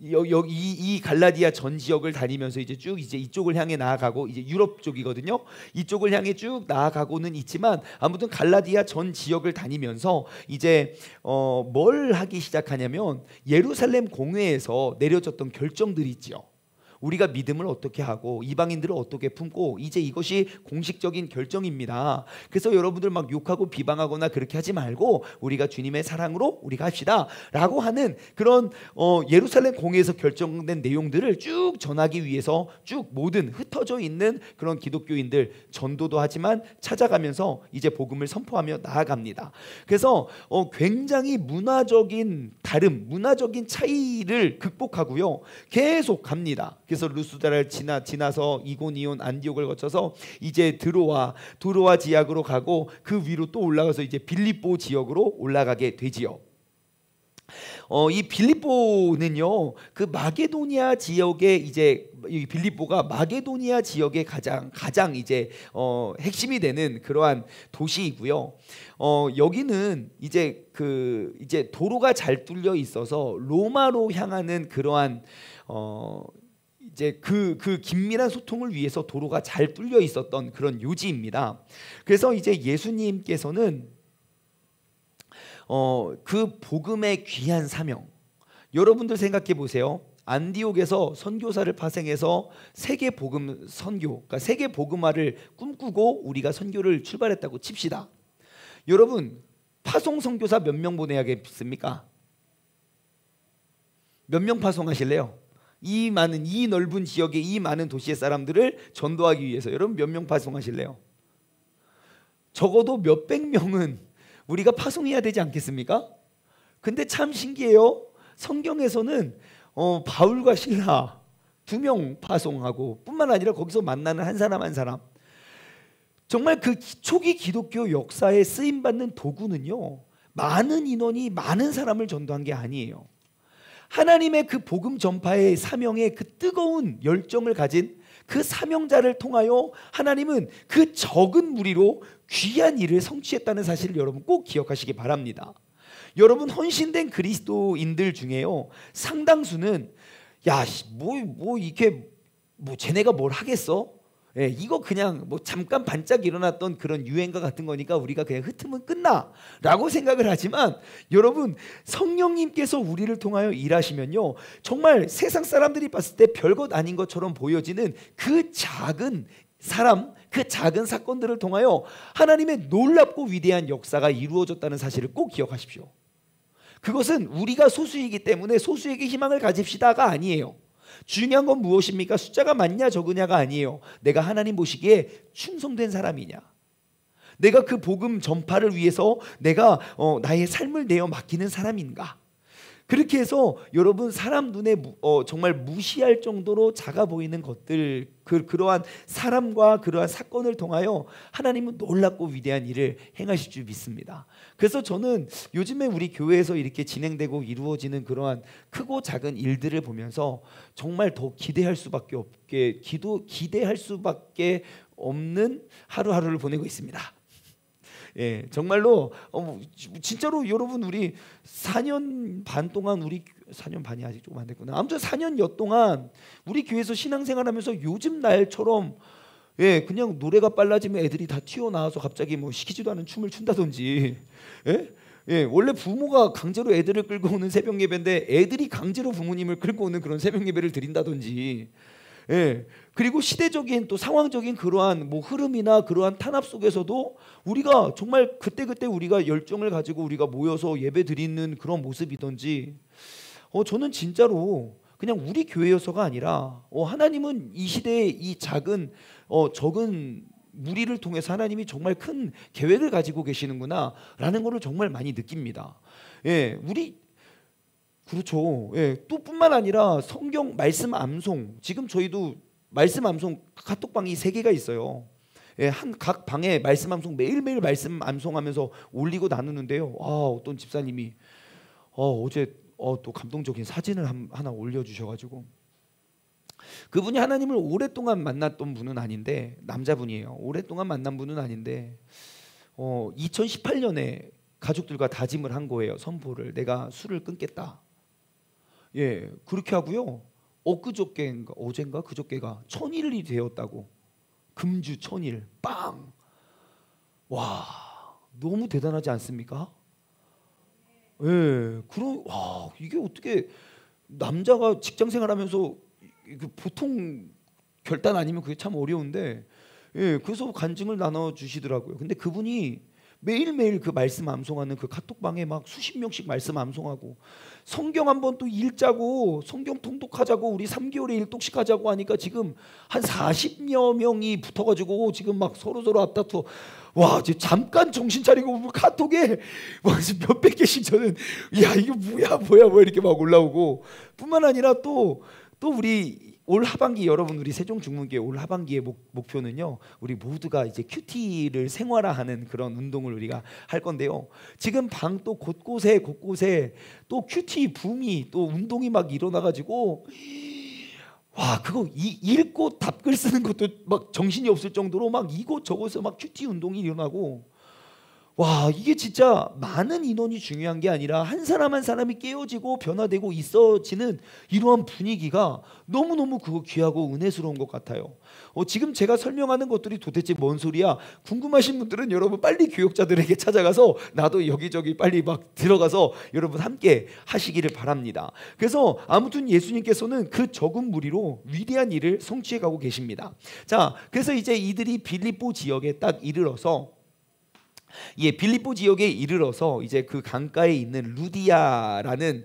이 갈라디아 전 지역을 다니면서 이제 쭉 이제 이쪽을 향해 나아가고, 이제 유럽 쪽이거든요. 이쪽을 향해 쭉 나아가고는 있지만 아무튼 갈라디아 전 지역을 다니면서 이제 뭘 하기 시작하냐면 예루살렘 공회에서 내려졌던 결정들이 있지요. 우리가 믿음을 어떻게 하고 이방인들을 어떻게 품고, 이제 이것이 공식적인 결정입니다. 그래서 여러분들 막 욕하고 비방하거나 그렇게 하지 말고 우리가 주님의 사랑으로 우리가 합시다 라고 하는 그런 예루살렘 공회에서 결정된 내용들을 쭉 전하기 위해서 쭉 모든 흩어져 있는 그런 기독교인들 전도도 하지만 찾아가면서 이제 복음을 선포하며 나아갑니다. 그래서 굉장히 문화적인 다름, 문화적인 차이를 극복하고요, 계속 갑니다. 그래서 루스드라를 지나서 이고니온, 안디옥을 거쳐서 이제 드로아 지역으로 가고 그 위로 또 올라가서 이제 빌립보 지역으로 올라가게 되지요. 이 빌립보는요, 그 마게도니아 지역의 이제 이 빌립보가 마게도니아 지역의 가장 이제 핵심이 되는 그러한 도시이고요. 여기는 이제 이제 도로가 잘 뚫려 있어서 로마로 향하는 그러한 이제 그 긴밀한 소통을 위해서 도로가 잘 뚫려 있었던 그런 요지입니다. 그래서 이제 예수님께서는 그 복음의 귀한 사명, 여러분들 생각해 보세요. 안디옥에서 선교사를 파송해서 세계 복음 선교, 그러니까 세계 복음화를 꿈꾸고 우리가 선교를 출발했다고 칩시다. 여러분, 파송 선교사 몇 명 보내야겠습니까? 몇 명 파송하실래요? 이 넓은 지역의 이 많은 도시의 사람들을 전도하기 위해서 여러분 몇 명 파송하실래요? 적어도 몇백 명은 우리가 파송해야 되지 않겠습니까? 근데 참 신기해요. 성경에서는 바울과 실라 2명 파송하고 뿐만 아니라 거기서 만나는 한 사람 한 사람, 정말 그 초기 기독교 역사에 쓰임받는 도구는요, 많은 인원이 많은 사람을 전도한 게 아니에요. 하나님의 그 복음 전파의 사명에 그 뜨거운 열정을 가진 그 사명자를 통하여 하나님은 그 적은 무리로 귀한 일을 성취했다는 사실을 여러분 꼭 기억하시기 바랍니다. 여러분, 헌신된 그리스도인들 중에요, 상당수는 이게 쟤네가 뭘 하겠어? 예, 이거 그냥 잠깐 반짝 일어났던 그런 유행과 같은 거니까 우리가 그냥 흩으면 끝나 라고 생각을 하지만, 여러분, 성령님께서 우리를 통하여 일하시면요, 정말 세상 사람들이 봤을 때 별것 아닌 것처럼 보여지는 그 작은 사람, 그 작은 사건들을 통하여 하나님의 놀랍고 위대한 역사가 이루어졌다는 사실을 꼭 기억하십시오. 그것은 우리가 소수이기 때문에 소수에게 희망을 가집시다가 아니에요. 중요한 건 무엇입니까? 숫자가 많냐 적으냐가 아니에요. 내가 하나님 보시기에 충성된 사람이냐, 내가 그 복음 전파를 위해서 내가 나의 삶을 내어 맡기는 사람인가. 그렇게 해서 여러분, 사람 눈에 정말 무시할 정도로 작아 보이는 것들, 그러한 사람과 그러한 사건을 통하여 하나님은 놀랍고 위대한 일을 행하실 줄 믿습니다. 그래서 저는 요즘에 우리 교회에서 이렇게 진행되고 이루어지는 그러한 크고 작은 일들을 보면서 정말 더 기대할 수밖에 없는 하루하루를 보내고 있습니다. 예, 정말로 진짜로 여러분, 우리 4년 반 동안 4년 반이 아직 조금 안 됐구나. 아무튼 4년여 동안 우리 교회에서 신앙생활하면서 요즘 날처럼, 예, 그냥 노래가 빨라지면 애들이 다 튀어나와서 갑자기 시키지도 않은 춤을 춘다든지, 예, 원래 부모가 강제로 애들을 끌고 오는 새벽 예배인데 애들이 강제로 부모님을 끌고 오는 그런 새벽 예배를 드린다든지, 예, 그리고 시대적인 또 상황적인 그러한 흐름이나 그러한 탄압 속에서도 우리가 정말 그때 우리가 열정을 가지고 우리가 모여서 예배 드리는 그런 모습이든지, 저는 진짜로 그냥 우리 교회여서가 아니라 하나님은 이 시대의 이 적은 무리를 통해서 하나님이 정말 큰 계획을 가지고 계시는구나 라는 것을 정말 많이 느낍니다. 예, 그렇죠. 예, 또 뿐만 아니라 성경 말씀 암송, 지금 저희도 말씀 암송 카톡방이 3개가 있어요. 예, 각 방에 말씀 암송 매일매일 말씀 암송하면서 올리고 나누는데요. 어떤 집사님이 어제 또 감동적인 사진을 하나 올려주셔가지고, 그분이 하나님을 오랫동안 만났던 분은 아닌데, 남자분이에요. 오랫동안 만난 분은 아닌데 2018년에 가족들과 다짐을 한 거예요. 선포를, 내가 술을 끊겠다. 예, 그렇게 하고요. 어젠가 그저께가 1000일이 되었다고. 금주 1000일 빵. 와, 너무 대단하지 않습니까? 예, 이게 어떻게 남자가 직장 생활하면서 보통 결단 아니면 그게 참 어려운데, 예, 그래서 간증을 나눠 주시더라고요. 근데 그분이 매일매일 그 말씀 암송하는 그 카톡방에 수십 명씩 말씀 암송하고, 성경 한번 또 읽자고, 성경 통독하자고, 우리 3개월에 1독씩 하자고 하니까 지금 한 40여 명이 붙어가지고 지금 서로 앞다투어. 와, 이제 잠깐 정신 차리고 카톡에 몇백 개씩 저는 이게 뭐야 이렇게 올라오고, 뿐만 아니라 또 우리 올 하반기 여러분 우리 세종중문교회 올 하반기의 목표는요. 우리 모두가 이제 큐티를 생활화하는 그런 운동을 우리가 할 건데요. 지금 방 또 곳곳에 또 큐티 붐이 또 운동이 막 일어나가지고 와 그거 읽고 답글 쓰는 것도 막 정신이 없을 정도로 막 이곳저곳에 막 큐티 운동이 일어나고 와 이게 진짜 많은 인원이 중요한 게 아니라 한 사람 한 사람이 깨어지고 변화되고 있어지는 이러한 분위기가 너무너무 그거 귀하고 은혜스러운 것 같아요. 지금 제가 설명하는 것들이 도대체 뭔 소리야? 궁금하신 분들은 여러분 빨리 교역자들에게 찾아가서 나도 여기저기 빨리 막 들어가서 여러분 함께 하시기를 바랍니다. 그래서 아무튼 예수님께서는 그 적은 무리로 위대한 일을 성취해 가고 계십니다. 자, 그래서 이제 이들이 빌립보 지역에 딱 이르러서 빌립보 지역에 이르러서 이제 그 강가에 있는 루디아라는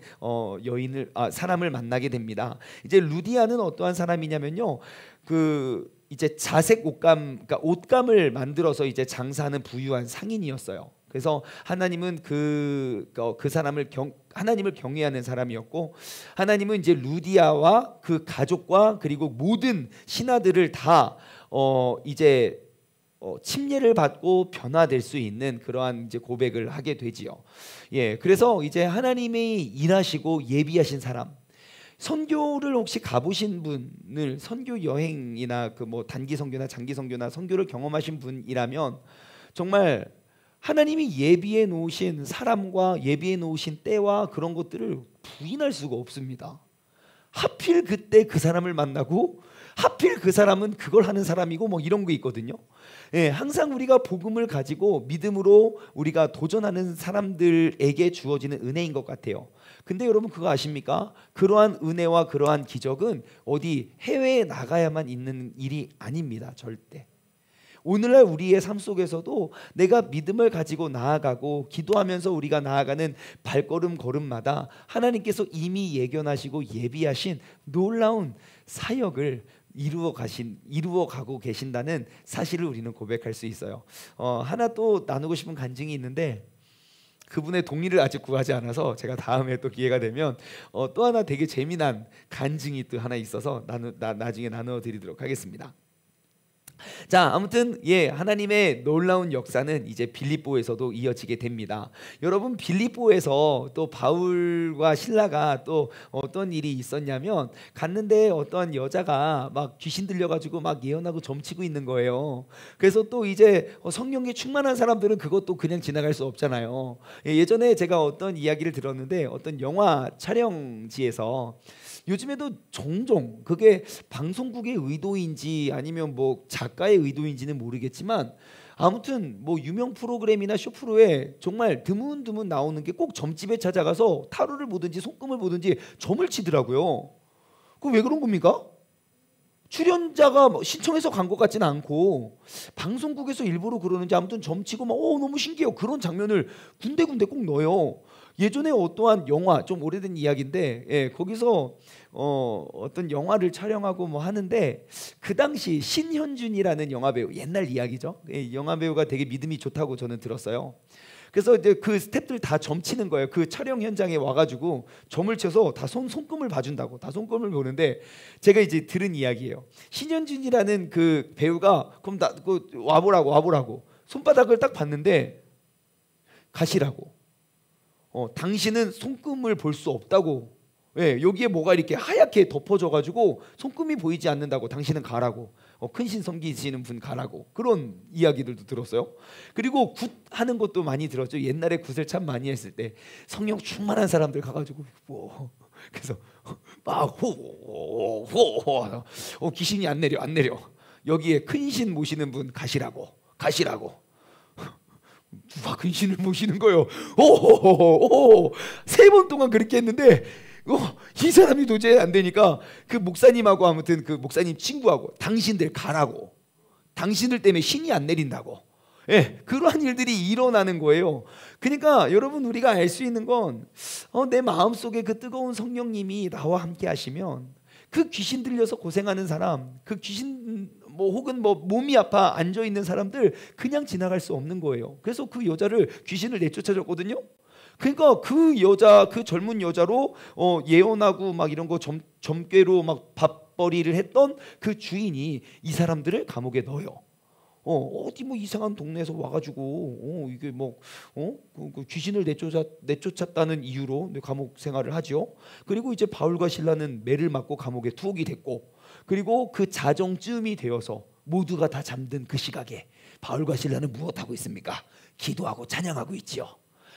사람을 만나게 됩니다. 이제 루디아는 어떠한 사람이냐면요, 그 이제 자색 옷감, 그러니까 옷감을 만들어서 이제 장사하는 부유한 상인이었어요. 그래서 하나님은 그 사람을 하나님을 경외하는 사람이었고, 하나님은 이제 루디아와 그 가족과 그리고 모든 신하들을 다 이제 침례를 받고 변화될 수 있는 그러한 이제 고백을 하게 되지요. 그래서 이제 하나님이 일하시고 예비하신 사람, 선교를 혹시 가보신 분을 선교 여행이나 그 뭐 단기 선교나 장기 선교나 선교를 경험하신 분이라면 정말 하나님이 예비해 놓으신 사람과 예비해 놓으신 때와 그런 것들을 부인할 수가 없습니다. 하필 그때 그 사람을 만나고 하필 그 사람은 그걸 하는 사람이고 뭐 이런 게 있거든요. 항상 우리가 복음을 가지고 믿음으로 우리가 도전하는 사람들에게 주어지는 은혜인 것 같아요. 근데 여러분 그거 아십니까? 그러한 은혜와 그러한 기적은 어디 해외에 나가야만 있는 일이 아닙니다. 절대. 오늘날 우리의 삶 속에서도 내가 믿음을 가지고 나아가고 기도하면서 우리가 나아가는 걸음마다 하나님께서 이미 예견하시고 예비하신 놀라운 사역을 이루어 가고 계신다는 사실을 우리는 고백할 수 있어요. 하나 또 나누고 싶은 간증이 있는데 그분의 동의를 아직 구하지 않아서 제가 다음에 또 기회가 되면 또 하나 되게 재미난 간증이 또 하나 있어서 나중에 나누어 드리도록 하겠습니다. 자, 아무튼 하나님의 놀라운 역사는 이제 빌립보에서도 이어지게 됩니다. 여러분 빌립보에서 또 바울과 실라가 또 어떤 일이 있었냐면 갔는데 어떤 여자가 막 귀신 들려가지고 막 예언하고 점치고 있는 거예요. 그래서 또 이제 성령에 충만한 사람들은 그것도 그냥 지나갈 수 없잖아요. 예전에 제가 어떤 이야기를 들었는데 어떤 영화 촬영지에서 요즘에도 종종 그게 방송국의 의도인지 아니면 뭐 작가의 의도인지는 모르겠지만 아무튼 뭐 유명 프로그램이나 쇼프로에 정말 드문드문 나오는 게 꼭 점집에 찾아가서 타로를 보든지 손금을 보든지 점을 치더라고요. 그 왜 그런 겁니까? 출연자가 뭐 신청해서 간 것 같지는 않고 방송국에서 일부러 그러는지 아무튼 점치고 막 너무 신기해요. 그런 장면을 군데군데 꼭 넣어요. 예전에 어떠한 영화, 좀 오래된 이야기인데 거기서 어떤 영화를 촬영하고 뭐 하는데 그 당시 신현준이라는 영화배우, 옛날 이야기죠. 영화배우가 되게 믿음이 좋다고 저는 들었어요. 그래서 이제 그 스태프들 다 점치는 거예요. 그 촬영 현장에 와가지고 점을 쳐서 다 손금을 봐준다고, 다 손금을 보는데 제가 이제 들은 이야기예요. 신현준이라는 그 배우가 그럼 와보라고 손바닥을 딱 봤는데 가시라고. 당신은 손금을 볼 수 없다고. 여기에 뭐가 이렇게 하얗게 덮어져가지고 손금이 보이지 않는다고. 당신은 가라고. 큰신 섬기시는 분 가라고. 그런 이야기들도 들었어요. 그리고 굿 하는 것도 많이 들었죠. 옛날에 굿을 참 많이 했을 때 성령 충만한 사람들 가가지고 그래서 막 호호호 귀신이 안 내려. 여기에 큰신 모시는 분 가시라고. 누가 근신을 모시는 거예요. 오호호호 3번 동안 그렇게 했는데 이 사람이 도저히 안 되니까 그 목사님하고 아무튼 그 목사님 친구하고 당신들 가라고. 당신들 때문에 신이 안 내린다고. 그러한 일들이 일어나는 거예요. 그러니까 여러분 우리가 알 수 있는 건 내 마음속에 그 뜨거운 성령님이 나와 함께 하시면 그 귀신 들려서 고생하는 사람, 그 귀신 혹은 몸이 아파 앉아 있는 사람들 그냥 지나갈 수 없는 거예요. 그래서 그 여자를 귀신을 내쫓아줬거든요. 그러니까 그 젊은 여자로 예언하고 막 이런 거 점괘로 막 맞벌이를 했던 그 주인이 이 사람들을 감옥에 넣어요. 어디 뭐 이상한 동네에서 와가지고 이게 그 귀신을 내쫓았다는 이유로 감옥 생활을 하죠. 그리고 이제 바울과 실라는 매를 맞고 감옥에 투옥이 됐고, 그리고 그 자정쯤이 되어서 모두가 다 잠든 그 시각에 바울과 실라는 무엇하고 있습니까? 기도하고 찬양하고 있지요.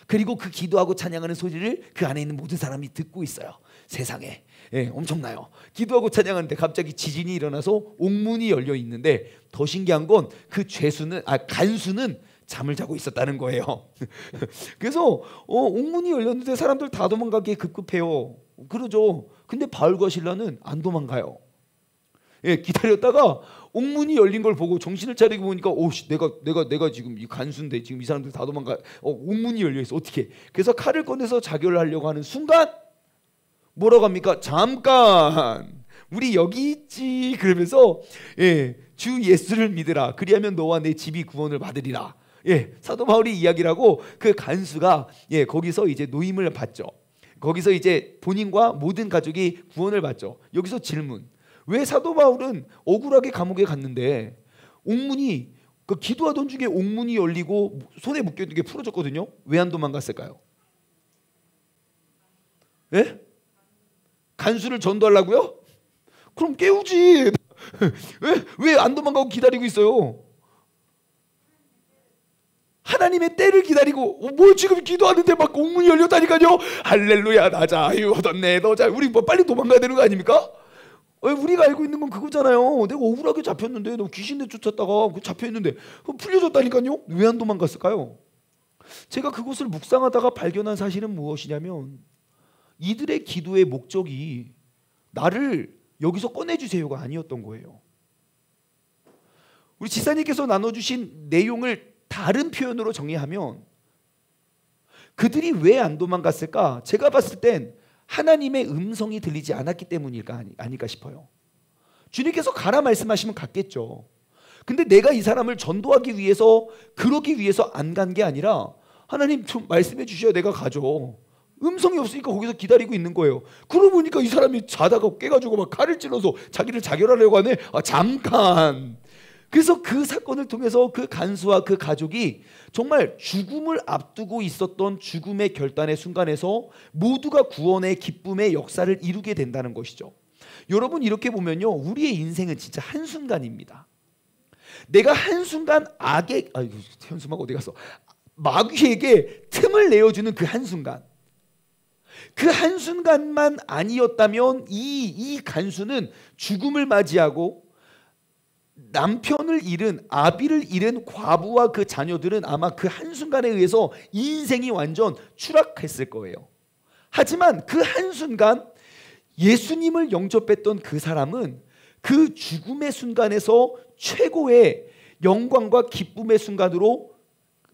그리고 그 기도하고 찬양하는 소리를 그 안에 있는 모든 사람이 듣고 있어요. 세상에 엄청나요. 기도하고 찬양하는데 갑자기 지진이 일어나서 옥문이 열려 있는데, 더 신기한 건 그 간수는 잠을 자고 있었다는 거예요. 그래서 옥문이 열렸는데 사람들 다 도망가기에 급급해요. 그러죠. 근데 바울과 실라는 안 도망가요. 기다렸다가 옥문이 열린 걸 보고 정신을 차리고 보니까 내가 지금 이 간수인데 지금 이 사람들 다 도망가. 옥문이 열려 있어. 어떻게? 그래서 칼을 꺼내서 자결을 하려고 하는 순간 뭐라고 합니까? 잠깐, 우리 여기 있지. 그러면서 주 예수를 믿으라. 그리하면 너와 내 집이 구원을 받으리라. 사도 바울이 이야기를 하고 그 간수가 거기서 이제 노임을 받죠. 거기서 이제 본인과 모든 가족이 구원을 받죠. 여기서 질문. 왜 사도 바울은 억울하게 감옥에 갔는데 옥문이 기도하던 중에 옥문이 열리고 손에 묶여있는 게 풀어졌거든요. 왜 안 도망갔을까요? 간수를 전도하려고요? 그럼 깨우지. 왜 안 도망가고 기다리고 있어요? 하나님의 때를 기다리고 뭘 지금 기도하는데 막 옥문이 열렸다니까요. 할렐루야, 나 자유 얻었네. 너 자유. 우리 빨리 도망가야 되는 거 아닙니까? 우리가 알고 있는 건 그거잖아요. 내가 억울하게 잡혔는데, 너 귀신 내쫓았다가 잡혀있는데 풀려졌다니까요. 왜 안 도망갔을까요? 제가 그것을 묵상하다가 발견한 사실은 무엇이냐면, 이들의 기도의 목적이 나를 여기서 꺼내주세요가 아니었던 거예요. 우리 지사님께서 나눠주신 내용을 다른 표현으로 정의하면, 그들이 왜 안 도망갔을까? 제가 봤을 땐 하나님의 음성이 들리지 않았기 때문일까 아닐까 싶어요. 주님께서 가라 말씀하시면 갔겠죠. 근데 내가 이 사람을 전도하기 위해서, 그러기 위해서 안 간 게 아니라, 하나님 좀 말씀해 주셔야 내가 가죠. 음성이 없으니까 거기서 기다리고 있는 거예요. 그러고 보니까 이 사람이 자다가 깨가지고 막 칼을 찔러서 자기를 자결하려고 하네. 잠깐. 그래서 그 사건을 통해서 그 간수와 그 가족이 정말 죽음을 앞두고 있었던 죽음의 결단의 순간에서 모두가 구원의 기쁨의 역사를 이루게 된다는 것이죠. 여러분, 이렇게 보면요, 우리의 인생은 진짜 한순간입니다. 내가 한순간 현수막 어디 갔어? 마귀에게 틈을 내어주는 그 한순간, 그 한순간만 아니었다면 이 간수는 죽음을 맞이하고 남편을 잃은, 아비를 잃은 과부와 그 자녀들은 아마 그 한순간에 의해서 인생이 완전 추락했을 거예요. 하지만 그 한순간 예수님을 영접했던 그 사람은 그 죽음의 순간에서 최고의 영광과 기쁨의 순간으로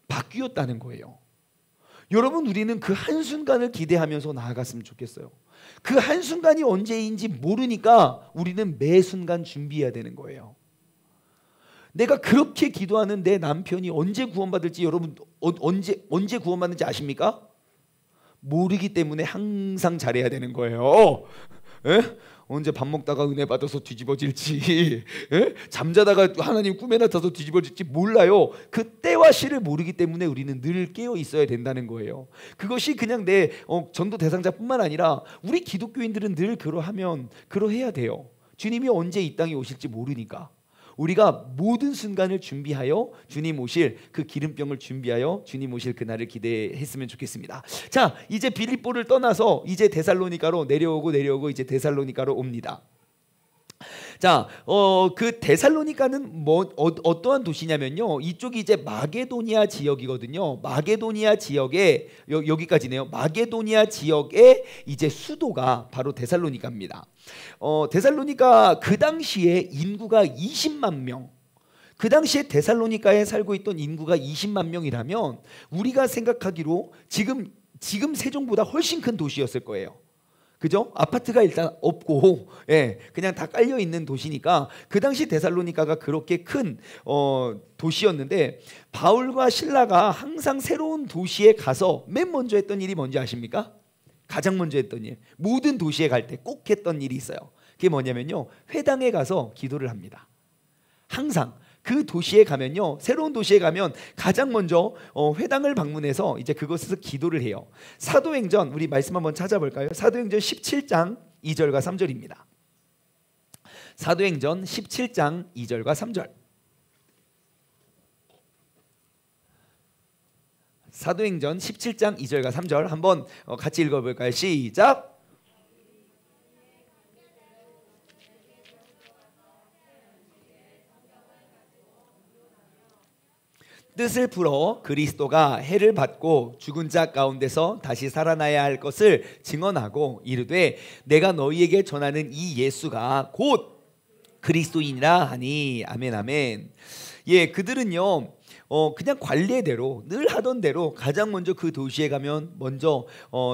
바뀌었다는 거예요. 여러분, 우리는 그 한순간을 기대하면서 나아갔으면 좋겠어요. 그 한순간이 언제인지 모르니까 우리는 매 순간 준비해야 되는 거예요. 내가 그렇게 기도하는 내 남편이 언제 구원받을지, 여러분 언제 구원받는지 아십니까? 모르기 때문에 항상 잘해야 되는 거예요. 언제 밥 먹다가 은혜 받아서 뒤집어질지, 잠자다가 하나님 꿈에 나타나서 뒤집어질지 몰라요. 그 때와 시를 모르기 때문에 우리는 늘 깨어 있어야 된다는 거예요. 그것이 그냥 내 전도 대상자뿐만 아니라 우리 기독교인들은 늘 그러해야 돼요. 주님이 언제 이 땅에 오실지 모르니까 우리가 모든 순간을 준비하여 주님 오실 그 기름병을 준비하여 주님 오실 그날을 기대했으면 좋겠습니다. 자, 이제 빌립보를 떠나서 이제 데살로니가로 내려오고 이제 데살로니가로 옵니다. 자, 그 데살로니가는 어떠한 도시냐면요, 이쪽이 이제 마게도니아 지역이거든요. 마게도니아 지역에 여기까지네요. 마게도니아 지역의 이제 수도가 바로 데살로니가입니다. 데살로니가 그 당시에 인구가 20만 명. 그 당시에 데살로니가에 살고 있던 인구가 20만 명이라면 우리가 생각하기로 지금 세종보다 훨씬 큰 도시였을 거예요. 그죠? 아파트가 일단 없고, 그냥 다 깔려 있는 도시니까 그 당시 데살로니가가 그렇게 큰 도시였는데, 바울과 실라가 항상 새로운 도시에 가서 맨 먼저 했던 일이 뭔지 아십니까? 가장 먼저 했던 일, 모든 도시에 갈 때 꼭 했던 일이 있어요. 그게 뭐냐면요, 회당에 가서 기도를 합니다. 항상 그 도시에 가면요, 새로운 도시에 가면 가장 먼저 회당을 방문해서 이제 그곳에서 기도를 해요. 사도행전, 우리 말씀 한번 찾아볼까요? 사도행전 17장 2절과 3절입니다. 사도행전 17장 2절과 3절. 사도행전 17장 2절과 3절 한번 같이 읽어볼까요? 시작. 뜻을 풀어 그리스도가 해를 받고 죽은 자 가운데서 다시 살아나야 할 것을 증언하고 이르되 내가 너희에게 전하는 이 예수가 곧 그리스도인이라 하니. 아멘 아멘. 예, 그들은요 그냥 관례대로 늘 하던 대로 가장 먼저 그 도시에 가면 먼저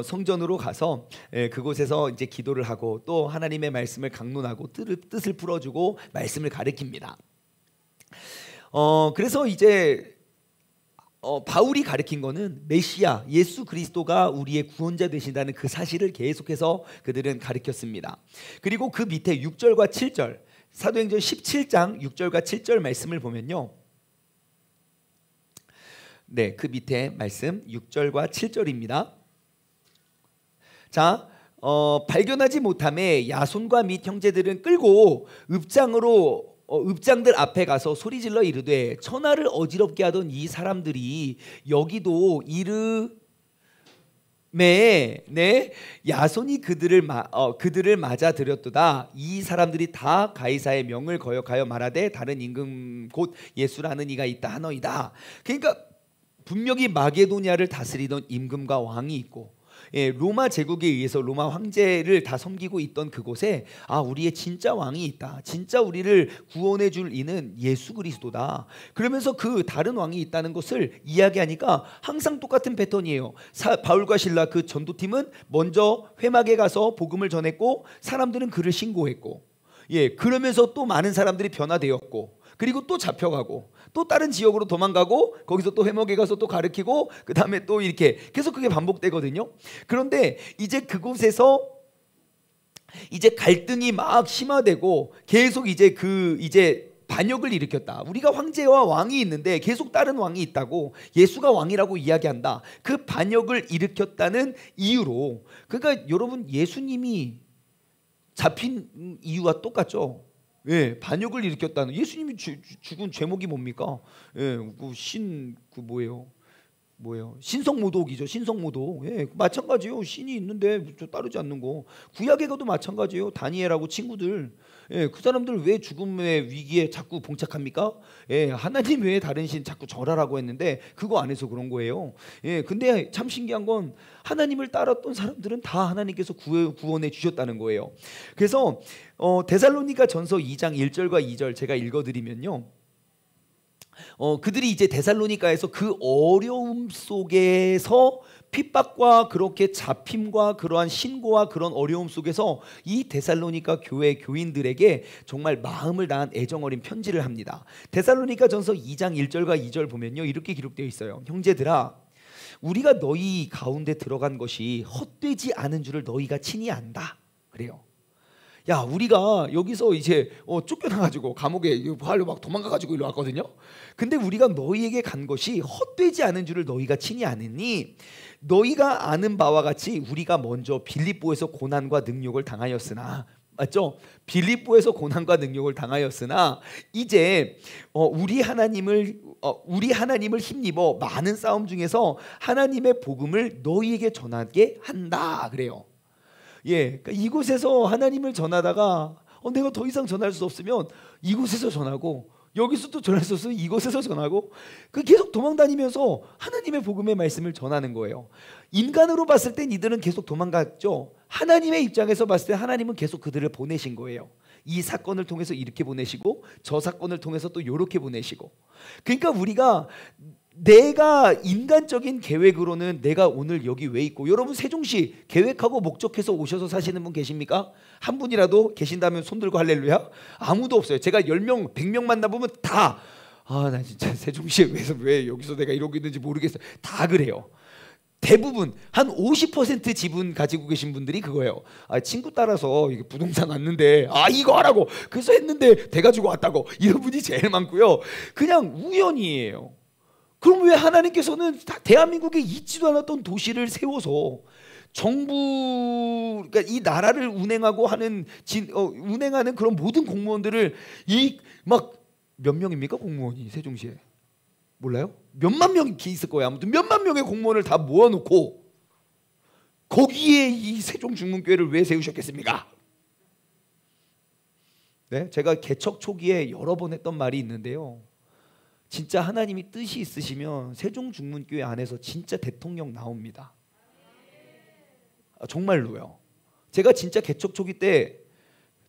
성전으로 가서 그곳에서 이제 기도를 하고 또 하나님의 말씀을 강론하고 뜻을 풀어주고 말씀을 가르칩니다. 그래서 이제 바울이 가르친 거는 메시아 예수 그리스도가 우리의 구원자 되신다는 그 사실을 계속해서 그들은 가르쳤습니다. 그리고 그 밑에 6절과 7절, 사도행전 17장 6절과 7절 말씀을 보면요, 네, 그 밑에 말씀 6절과 7절입니다. 자, 발견하지 못함에 야손과 및 형제들은 끌고 읍장들 앞에 가서 소리질러 이르되 천하를 어지럽게 하던 이 사람들이 여기도 이르매 네 야손이 그들을 맞아들였도다. 이 사람들이 다 가이사의 명을 거역하여 말하되 다른 임금 곧 예수라는 이가 있다 하너이다. 그러니까 분명히 마게도냐를 다스리던 임금과 왕이 있고 로마 제국에 의해서 로마 황제를 다 섬기고 있던 그곳에 우리의 진짜 왕이 있다. 진짜 우리를 구원해 줄 이는 예수 그리스도다. 그러면서 그 다른 왕이 있다는 것을 이야기하니까 항상 똑같은 패턴이에요. 바울과 실라 그 전도팀은 먼저 회막에 가서 복음을 전했고 사람들은 그를 신고했고, 그러면서 또 많은 사람들이 변화되었고, 그리고 또 잡혀가고 또 다른 지역으로 도망가고 거기서 또 회막에 가서 또 가르치고 그 다음에 또 이렇게 계속 그게 반복되거든요. 그런데 이제 그곳에서 이제 갈등이 막 심화되고 계속 이제 반역을 일으켰다. 우리가 황제와 왕이 있는데 계속 다른 왕이 있다고 예수가 왕이라고 이야기한다. 그 반역을 일으켰다는 이유로, 그러니까 여러분 예수님이 잡힌 이유와 똑같죠. 반역을 일으켰다는, 예수님이 죽은 죄목이 뭡니까? 뭐예요? 신성모독이죠. 신성모독. 마찬가지요. 신이 있는데 따르지 않는 거. 구약에 가도 마찬가지예요. 다니엘하고 친구들. 그 사람들 왜 죽음의 위기에 자꾸 봉착합니까? 하나님 외에 다른 신 자꾸 절하라고 했는데 그거 안 해서 그런 거예요. 근데 참 신기한 건 하나님을 따랐던 사람들은 다 하나님께서 구원해 주셨다는 거예요. 그래서 데살로니가 전서 2장 1절과 2절 제가 읽어드리면요, 그들이 이제 데살로니가에서 그 어려움 속에서 핍박과 그렇게 잡힘과 그러한 신고와 그런 어려움 속에서 이 데살로니가 교회 교인들에게 정말 마음을 다한 애정어린 편지를 합니다. 데살로니가 전서 2장 1절과 2절 보면요, 이렇게 기록되어 있어요. 형제들아, 우리가 너희 가운데 들어간 것이 헛되지 않은 줄을 너희가 친히 안다. 그래요. 야, 우리가 여기서 이제 쫓겨나가지고 감옥에 발로 막 도망가가지고 일로 왔거든요. 근데 우리가 너희에게 간 것이 헛되지 않은 줄을 너희가 친히 아느니 너희가 아는 바와 같이 우리가 먼저 빌립보에서 고난과 능욕을 당하였으나, 맞죠? 빌립보에서 고난과 능욕을 당하였으나 이제 우리 하나님을 힘입어 많은 싸움 중에서 하나님의 복음을 너희에게 전하게 한다. 그래요. 그러니까 이곳에서 하나님을 전하다가 내가 더 이상 전할 수 없으면 이곳에서 전하고, 여기서 또 전할 수 없으면 이곳에서 전하고, 계속 도망다니면서 하나님의 복음의 말씀을 전하는 거예요. 인간으로 봤을 땐 이들은 계속 도망갔죠. 하나님의 입장에서 봤을 때 하나님은 계속 그들을 보내신 거예요. 이 사건을 통해서 이렇게 보내시고 저 사건을 통해서 또 이렇게 보내시고. 그러니까 우리가 내가 인간적인 계획으로는 내가 오늘 여기 왜 있고, 여러분 세종시 계획하고 목적해서 오셔서 사시는 분 계십니까? 한 분이라도 계신다면 손 들고 할렐루야. 아무도 없어요. 제가 10명 100명 만나보면 다 나 진짜 세종시에 왜 여기서 내가 이러고 있는지 모르겠어요. 다 그래요. 대부분 한 50% 지분 가지고 계신 분들이 그거예요. 친구 따라서 이게 부동산 왔는데 이거 하라고 그래서 했는데 돼가지고 왔다고, 이런 분이 제일 많고요. 그냥 우연이에요. 그럼 왜 하나님께서는 대한민국에 있지도 않았던 도시를 세워서 정부, 그러니까 이 나라를 운행하고 하는 운행하는 그런 모든 공무원들을 이 막 몇 명입니까 공무원이 세종시에? 몰라요? 몇만 명이 있을 거예요. 아무튼 몇만 명의 공무원을 다 모아놓고 거기에 이 세종중문교회를 왜 세우셨겠습니까? 네, 제가 개척 초기에 여러 번 했던 말이 있는데요. 진짜 하나님이 뜻이 있으시면 세종중문교회 안에서 진짜 대통령 나옵니다. 정말로요. 제가 진짜 개척 초기 때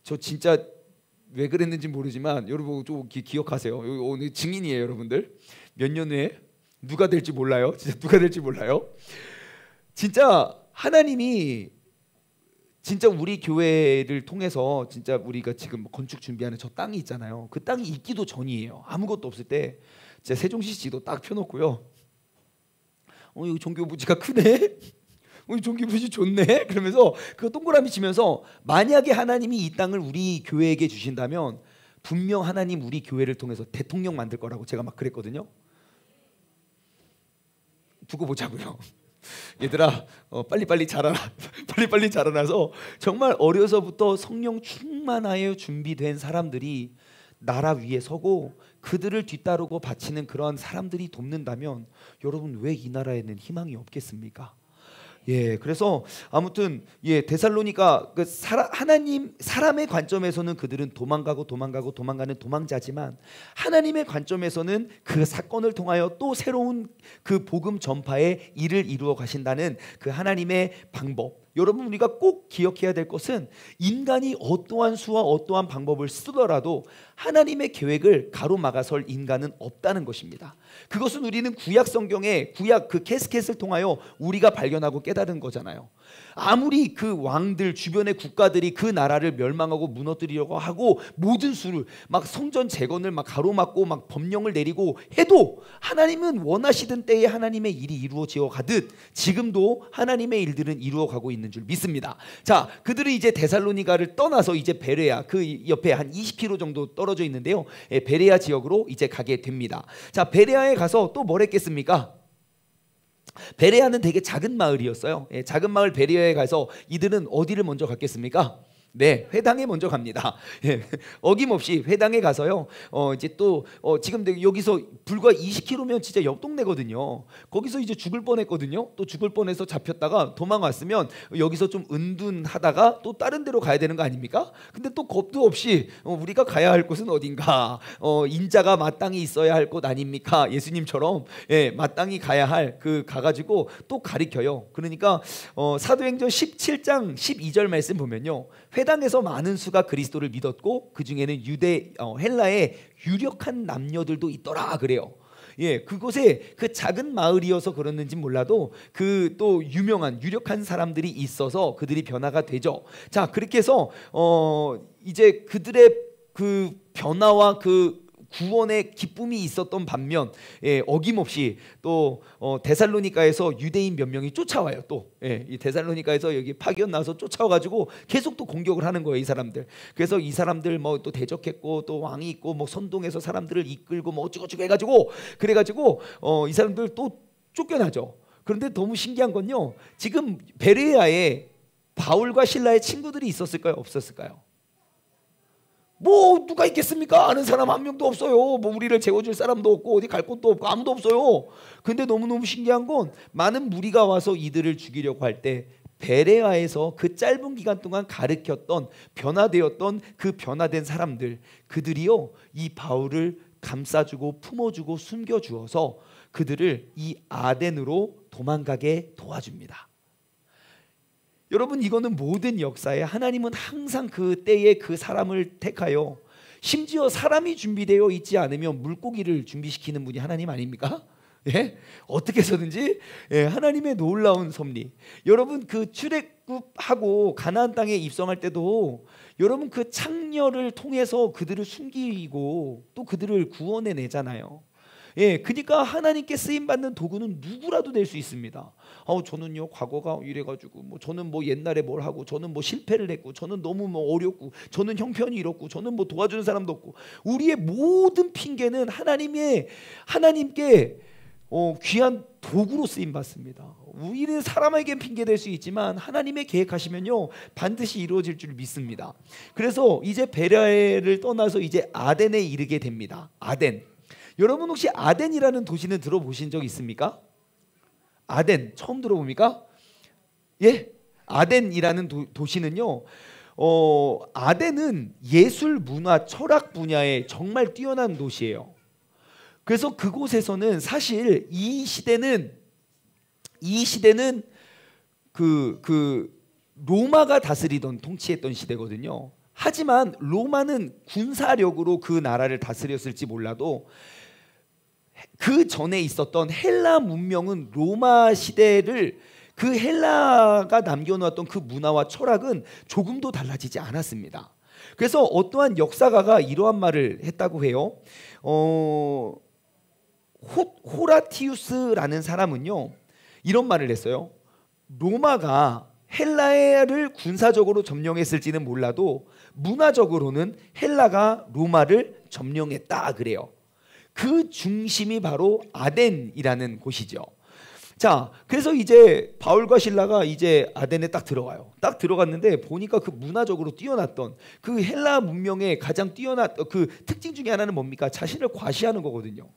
저 진짜 왜 그랬는지 모르지만 여러분 좀 기억하세요. 오늘 증인이에요, 여러분들. 몇 년 후에 누가 될지 몰라요. 진짜 누가 될지 몰라요. 진짜 하나님이 진짜 우리 교회를 통해서 진짜 우리가 지금 건축 준비하는 저 땅이 있잖아요. 그 땅이 있기도 전이에요. 아무것도 없을 때 진짜 세종시 지도 딱 펴놓고요. 여기 종교부지가 크네. 종교부지 좋네. 그러면서 그 동그라미 치면서 만약에 하나님이 이 땅을 우리 교회에게 주신다면 분명 하나님 우리 교회를 통해서 대통령 만들 거라고 제가 막 그랬거든요. 두고 보자고요. 얘들아 빨리빨리 자라라. 빨리빨리 자라나서 정말 어려서부터 성령 충만하여 준비된 사람들이 나라 위에 서고 그들을 뒤따르고 바치는 그런 사람들이 돕는다면 여러분 왜 이 나라에는 희망이 없겠습니까? 예, 그래서 아무튼 데살로니가 하나님 사람의 관점에서는 그들은 도망가는 도망자지만 하나님의 관점에서는 그 사건을 통하여 또 새로운 그 복음 전파의 일을 이루어 가신다는 그 하나님의 방법. 여러분 우리가 꼭 기억해야 될 것은 인간이 어떠한 수와 어떠한 방법을 쓰더라도 하나님의 계획을 가로막아설 인간은 없다는 것입니다. 그것은 우리는 구약 성경의 구약 그 캐스켓을 통하여 우리가 발견하고 깨달은 거잖아요. 아무리 그 왕들 주변의 국가들이 그 나라를 멸망하고 무너뜨리려고 하고 모든 수를 막 성전 재건을 막 가로막고 막 법령을 내리고 해도 하나님은 원하시던 때에 하나님의 일이 이루어지어 가듯 지금도 하나님의 일들은 이루어 가고 있는 줄 믿습니다. 자, 그들은 이제 데살로니가를 떠나서 이제 베레아 그 옆에 한 20km 정도 떨어져 있는데요. 베레아 지역으로 이제 가게 됩니다. 자, 베레아에 가서 또 뭘 했겠습니까? 베레아는 되게 작은 마을이었어요. 작은 마을 베레아에 가서 이들은 어디를 먼저 갔겠습니까? 네, 회당에 먼저 갑니다. 어김없이 회당에 가서요. 이제 또 지금 여기서 불과 20km면 진짜 옆 동네거든요. 거기서 이제 죽을 뻔했거든요. 또 죽을 뻔해서 잡혔다가 도망왔으면 여기서 좀 은둔하다가 또 다른 데로 가야 되는 거 아닙니까? 근데 또 겁도 없이 우리가 가야 할 곳은 어딘가? 인자가 마땅히 있어야 할 곳 아닙니까? 예수님처럼 마땅히 가야 할 가가지고 또 가리켜요. 그러니까 사도행전 17장 12절 말씀 보면요. 회당에서 많은 수가 그리스도를 믿었고 그 중에는 헬라의 유력한 남녀들도 있더라 그래요. 예, 그곳에 그 작은 마을이어서 그랬는지 몰라도 그 또 유력한 사람들이 있어서 그들이 변화가 되죠. 자, 그렇게 해서 이제 그들의 그 변화와 그 구원의 기쁨이 있었던 반면 어김없이 또 데살로니가에서 유대인 몇 명이 쫓아와요. 또 이 데살로니가에서 여기 파견 나서 쫓아와가지고 계속 또 공격을 하는 거예요, 이 사람들. 그래서 이 사람들 뭐 또 대적했고 또 왕이 있고 뭐 선동해서 사람들을 이끌고 뭐 어쩌고저쩌고 해가지고 그래가지고 이 사람들 또 쫓겨나죠. 그런데 너무 신기한 건요, 지금 베레아에 바울과 실라의 친구들이 있었을까요, 없었을까요? 뭐 누가 있겠습니까? 아는 사람 한 명도 없어요. 뭐 우리를 재워줄 사람도 없고 어디 갈 곳도 없고 아무도 없어요. 근데 너무너무 신기한 건 많은 무리가 와서 이들을 죽이려고 할 때 베레아에서 그 짧은 기간 동안 가르쳤던 변화되었던 그 변화된 사람들, 그들이요 이 바울을 감싸주고 품어주고 숨겨주어서 그들을 이 아덴으로 도망가게 도와줍니다. 여러분, 이거는 모든 역사에 하나님은 항상 그 때에 그 사람을 택하여, 심지어 사람이 준비되어 있지 않으면 물고기를 준비시키는 분이 하나님 아닙니까? 예? 어떻게 해서든지 하나님의 놀라운 섭리. 여러분, 그 출애굽하고 가나안 땅에 입성할 때도 여러분 그 창녀를 통해서 그들을 숨기고 또 그들을 구원해 내잖아요. 예, 그러니까 하나님께 쓰임 받는 도구는 누구라도 될 수 있습니다. 저는요 과거가 이래가지고 뭐 저는 뭐 옛날에 뭘 하고 저는 뭐 실패를 했고 저는 너무 뭐 어렵고 저는 형편이 이렇고 저는 뭐 도와주는 사람도 없고 우리의 모든 핑계는 하나님께 귀한 도구로 쓰임 받습니다. 우리는 사람에게 핑계 될 수 있지만 하나님의 계획하시면요 반드시 이루어질 줄 믿습니다. 그래서 이제 베레아를 떠나서 이제 아덴에 이르게 됩니다. 아덴. 여러분 혹시 아덴이라는 도시는 들어보신 적 있습니까? 아덴 처음 들어봅니까? 예, 아덴이라는 도시는요. 아덴은 예술, 문화, 철학 분야에 정말 뛰어난 도시예요. 그래서 그곳에서는 사실 이 시대는 로마가 다스리던 통치했던 시대거든요. 하지만 로마는 군사력으로 그 나라를 다스렸을지 몰라도 그 전에 있었던 헬라 문명은 로마 시대를 그 헬라가 남겨놓았던 그 문화와 철학은 조금도 달라지지 않았습니다. 그래서 어떠한 역사가가 이러한 말을 했다고 해요. 호라티우스라는 사람은요 이런 말을 했어요. 로마가 헬라를 군사적으로 점령했을지는 몰라도 문화적으로는 헬라가 로마를 점령했다 그래요. 그 중심이 바로 아덴이라는 곳이죠. 자, 그래서 이제 바울과 실라가 이제 아덴에 딱 들어가요. 딱 들어갔는데 보니까 그 문화적으로 뛰어났던 그 헬라 문명의 가장 뛰어난 그 특징 중에 하나는 뭡니까? 자신을 과시하는 거거든요.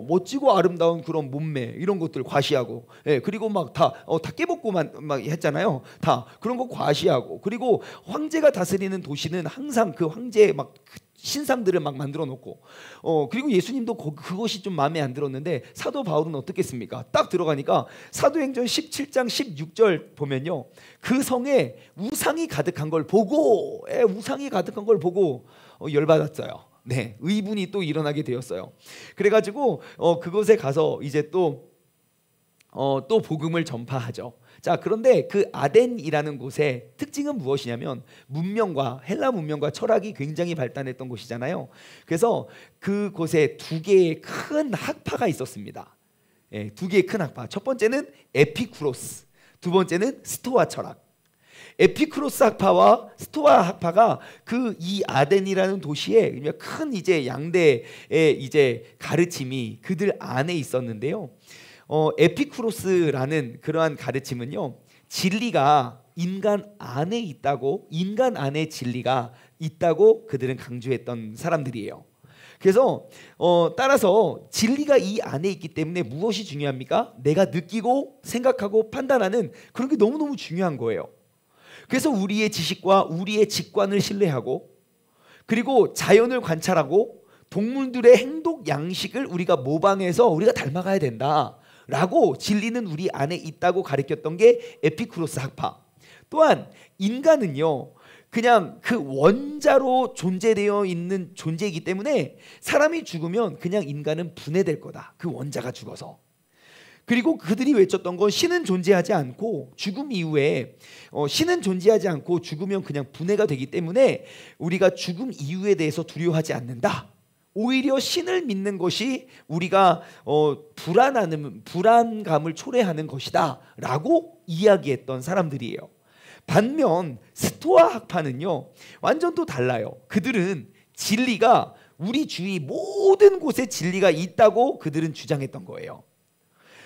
멋지고 아름다운 그런 몸매 이런 것들 과시하고, 예, 그리고 막 다 깨벗고만 막 했잖아요. 다 그런 거 과시하고, 그리고 황제가 다스리는 도시는 항상 그 황제의 막 신상들을 막 만들어 놓고, 그리고 예수님도 그것이 좀 마음에 안 들었는데 사도 바울은 어떻겠습니까? 딱 들어가니까 사도행전 17장 16절 보면요, 그 성에 우상이 가득한 걸 보고, 우상이 가득한 걸 보고 열받았어요. 네, 의분이 또 일어나게 되었어요. 그래가지고 그곳에 가서 이제 또 복음을 전파하죠. 자, 그런데 그 아덴이라는 곳의 특징은 무엇이냐면 문명과 헬라 문명과 철학이 굉장히 발달했던 곳이잖아요. 그래서 그곳에 두 개의 큰 학파가 있었습니다. 예, 두 개의 큰 학파. 첫 번째는 에피쿠로스, 두 번째는 스토아 철학. 에피쿠로스 학파와 스토아 학파가 그 이 아덴이라는 도시에 큰 이제 양대의 이제 가르침이 그들 안에 있었는데요. 에피쿠로스라는 그러한 가르침은요, 진리가 인간 안에 있다고, 인간 안에 진리가 있다고 그들은 강조했던 사람들이에요. 그래서 따라서 진리가 이 안에 있기 때문에 무엇이 중요합니까? 내가 느끼고 생각하고 판단하는 그런 게 너무너무 중요한 거예요. 그래서 우리의 지식과 우리의 직관을 신뢰하고, 그리고 자연을 관찰하고 동물들의 행동 양식을 우리가 모방해서 우리가 닮아가야 된다라고 진리는 우리 안에 있다고 가르쳤던 게 에피쿠로스 학파. 또한 인간은요 그냥 그 원자로 존재되어 있는 존재이기 때문에 사람이 죽으면 그냥 인간은 분해될 거다. 그 원자가 죽어서. 그리고 그들이 외쳤던 건 신은 존재하지 않고 죽음 이후에 신은 존재하지 않고 죽으면 그냥 분해가 되기 때문에 우리가 죽음 이후에 대해서 두려워하지 않는다. 오히려 신을 믿는 것이 우리가 불안감을 초래하는 것이다 라고 이야기했던 사람들이에요. 반면 스토아 학파는요 완전 또 달라요. 그들은 진리가 우리 주위 모든 곳에 진리가 있다고 그들은 주장했던 거예요.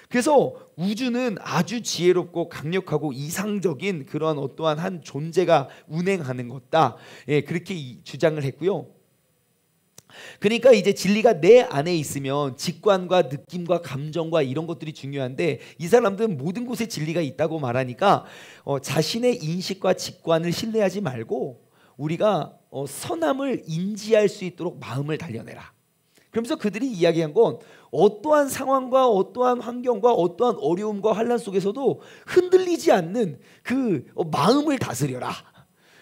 그래서 우주는 아주 지혜롭고 강력하고 이상적인 그런 어떠한 한 존재가 운행하는 것다, 예, 그렇게 주장을 했고요. 그러니까 이제 진리가 내 안에 있으면 직관과 느낌과 감정과 이런 것들이 중요한데, 이 사람들은 모든 곳에 진리가 있다고 말하니까 자신의 인식과 직관을 신뢰하지 말고 우리가 선함을 인지할 수 있도록 마음을 단련해라. 그러면서 그들이 이야기한 건 어떠한 상황과 어떠한 환경과 어떠한 어려움과 환난 속에서도 흔들리지 않는 그 마음을 다스려라.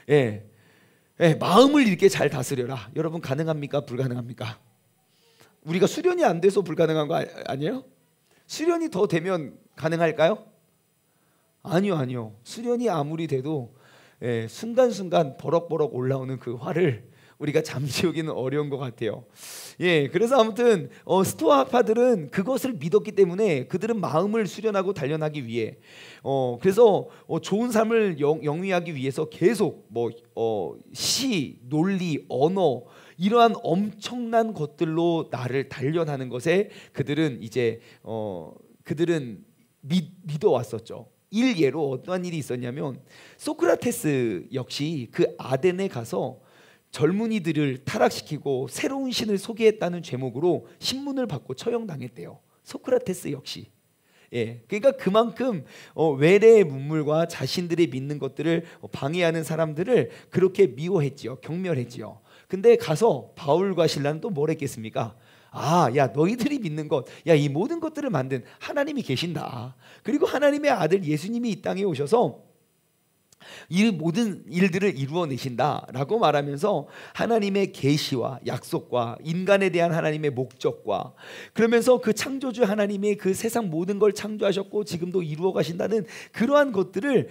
예. 예, 마음을 이렇게 잘 다스려라. 여러분 가능합니까? 불가능합니까? 우리가 수련이 안 돼서 불가능한 거 아니에요? 수련이 더 되면 가능할까요? 아니요. 수련이 아무리 돼도, 예, 순간순간 버럭버럭 올라오는 그 화를 우리가 잠재우기는 어려운 것 같아요. 예, 그래서 아무튼 스토아파들은 그것을 믿었기 때문에 그들은 마음을 수련하고 단련하기 위해 그래서 좋은 삶을 영위하기 위해서 계속 시, 논리, 언어 이러한 엄청난 것들로 나를 단련하는 것에 그들은 이제 그들은 믿어왔었죠. 일예로 어떠한 일이 있었냐면 소크라테스 역시 그 아덴에 가서 젊은이들을 타락시키고 새로운 신을 소개했다는 죄목으로 신문을 받고 처형당했대요. 소크라테스 역시. 예, 그러니까 그만큼 외래의 문물과 자신들이 믿는 것들을 방해하는 사람들을 그렇게 미워했지요. 경멸했지요. 근데 가서 바울과 실라는 또 뭘 했겠습니까? 야, 너희들이 믿는 것, 야, 이 모든 것들을 만든 하나님이 계신다. 그리고 하나님의 아들 예수님이 이 땅에 오셔서 이 모든 일들을 이루어내신다라고 말하면서 하나님의 계시와 약속과 인간에 대한 하나님의 목적과 그러면서 그 창조주 하나님이 그 세상 모든 걸 창조하셨고 지금도 이루어 가신다는 그러한 것들을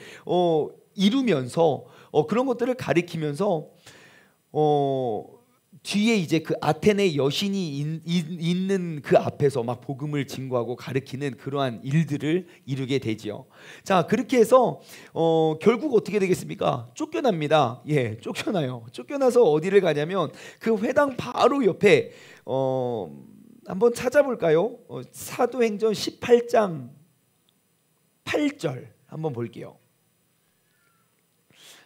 이루면서 그런 것들을 가리키면서 뒤에 이제 그 아테네 여신이 있는 그 앞에서 막 복음을 증거하고 가르치는 그러한 일들을 이루게 되지요. 자, 그렇게 해서 결국 어떻게 되겠습니까? 쫓겨납니다. 예, 쫓겨나요. 쫓겨나서 어디를 가냐면 그 회당 바로 옆에 한번 찾아볼까요? 사도행전 18장 8절 한번 볼게요.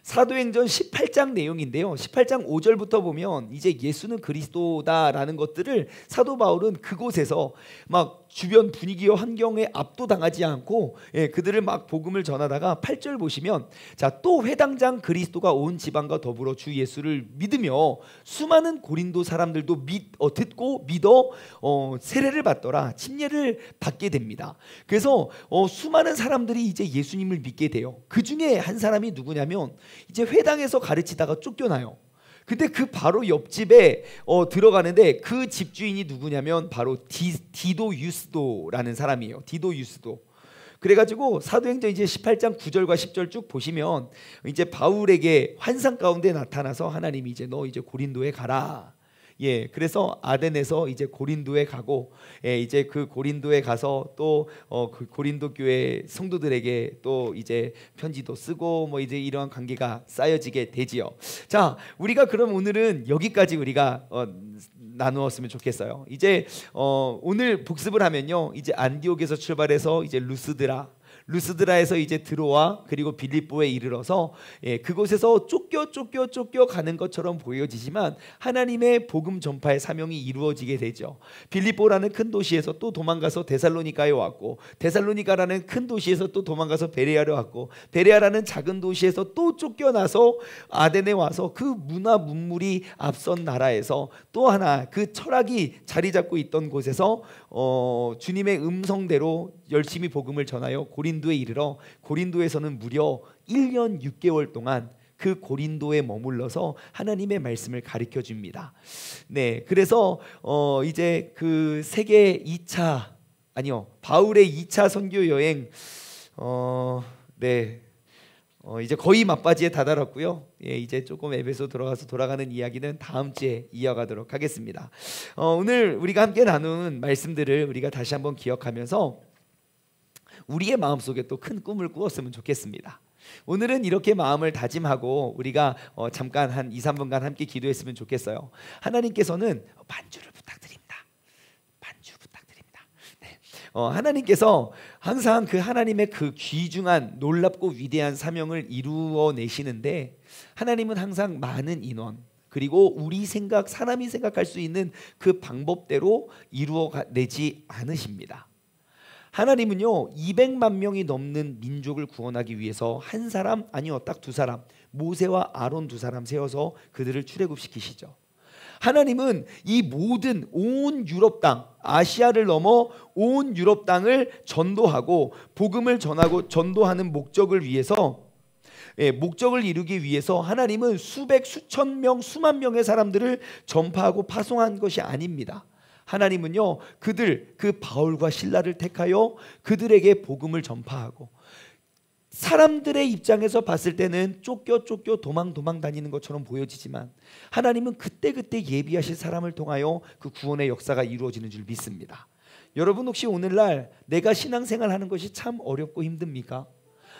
사도행전 18장 내용인데요. 18장 5절부터 보면 이제 예수는 그리스도다라는 것들을 사도 바울은 그곳에서 막 주변 분위기와 환경에 압도당하지 않고 그들을 막 복음을 전하다가 8절 보시면 자, 또 회당장 그리스도가 온 지방과 더불어 주 예수를 믿으며 수많은 고린도 사람들도 듣고 믿어 세례를 받더라. 침례를 받게 됩니다. 그래서 수많은 사람들이 이제 예수님을 믿게 돼요. 그 중에 한 사람이 누구냐면 이제 회당에서 가르치다가 쫓겨나요. 근데 그 바로 옆집에 들어가는데 그 집주인이 누구냐면 바로 디도 유스도라는 사람이에요. 디도 유스도. 그래가지고 사도행전 이제 18장 9절과 10절 쭉 보시면 이제 바울에게 환상 가운데 나타나서 하나님이 이제 너 이제 고린도에 가라. 예, 그래서 아덴에서 이제 고린도에 가고, 이제 그 고린도에 가서 또 그 고린도 교회 성도들에게 또 이제 편지도 쓰고 뭐 이제 이러한 관계가 쌓여지게 되지요. 자, 우리가 그럼 오늘은 여기까지 우리가 나누었으면 좋겠어요. 이제 오늘 복습을 하면요, 이제 안디옥에서 출발해서 이제 루스드라에서 이제 들어와 그리고 빌립보에 이르러서 그곳에서 쫓겨 가는 것처럼 보여지지만 하나님의 복음 전파의 사명이 이루어지게 되죠. 빌립보라는 큰 도시에서 또 도망가서 데살로니가에 왔고, 데살로니가라는 큰 도시에서 또 도망가서 베레아로 왔고, 베레아라는 작은 도시에서 또 쫓겨나서 아덴에 와서 그 문화 문물이 앞선 나라에서 또 하나 그 철학이 자리 잡고 있던 곳에서 주님의 음성대로 열심히 복음을 전하여 고린도에 이르러 고린도에서는 무려 1년 6개월 동안 그 고린도에 머물러서 하나님의 말씀을 가르쳐 줍니다. 네, 그래서 이제 그 세계 2차 바울의 2차 선교 여행 이제 거의 막바지에 다다랐고요. 예, 이제 조금 에베소 들어가서 돌아가는 이야기는 다음 주에 이어가도록 하겠습니다. 오늘 우리가 함께 나눈 말씀들을 우리가 다시 한번 기억하면서 우리의 마음속에 또 큰 꿈을 꾸었으면 좋겠습니다. 오늘은 이렇게 마음을 다짐하고 우리가 잠깐 한 2-3분간 함께 기도했으면 좋겠어요. 하나님께서는 반주를 부탁드립니다. 네. 하나님께서 항상 그 하나님의 그 귀중한 놀랍고 위대한 사명을 이루어내시는데, 하나님은 항상 많은 인원 그리고 사람이 생각할 수 있는 그 방법대로 이루어내지 않으십니다. 하나님은요 200만 명이 넘는 민족을 구원하기 위해서 한 사람 딱 2사람, 모세와 아론 2사람 세워서 그들을 출애굽시키시죠. 하나님은 이 모든 온 유럽 땅, 아시아를 넘어 온 유럽 땅을 전도하고 복음을 전하고 전도하는 목적을 이루기 위해서 하나님은 수천 명, 수만 명의 사람들을 전파하고 파송한 것이 아닙니다. 하나님은요 그 바울과 실라를 택하여 그들에게 복음을 전파하고 사람들의 입장에서 봤을 때는 쫓겨 도망 다니는 것처럼 보여지지만 하나님은 그때그때 예비하신 사람을 통하여 그 구원의 역사가 이루어지는 줄 믿습니다. 여러분 혹시 오늘날 내가 신앙생활하는 것이 참 어렵고 힘듭니까?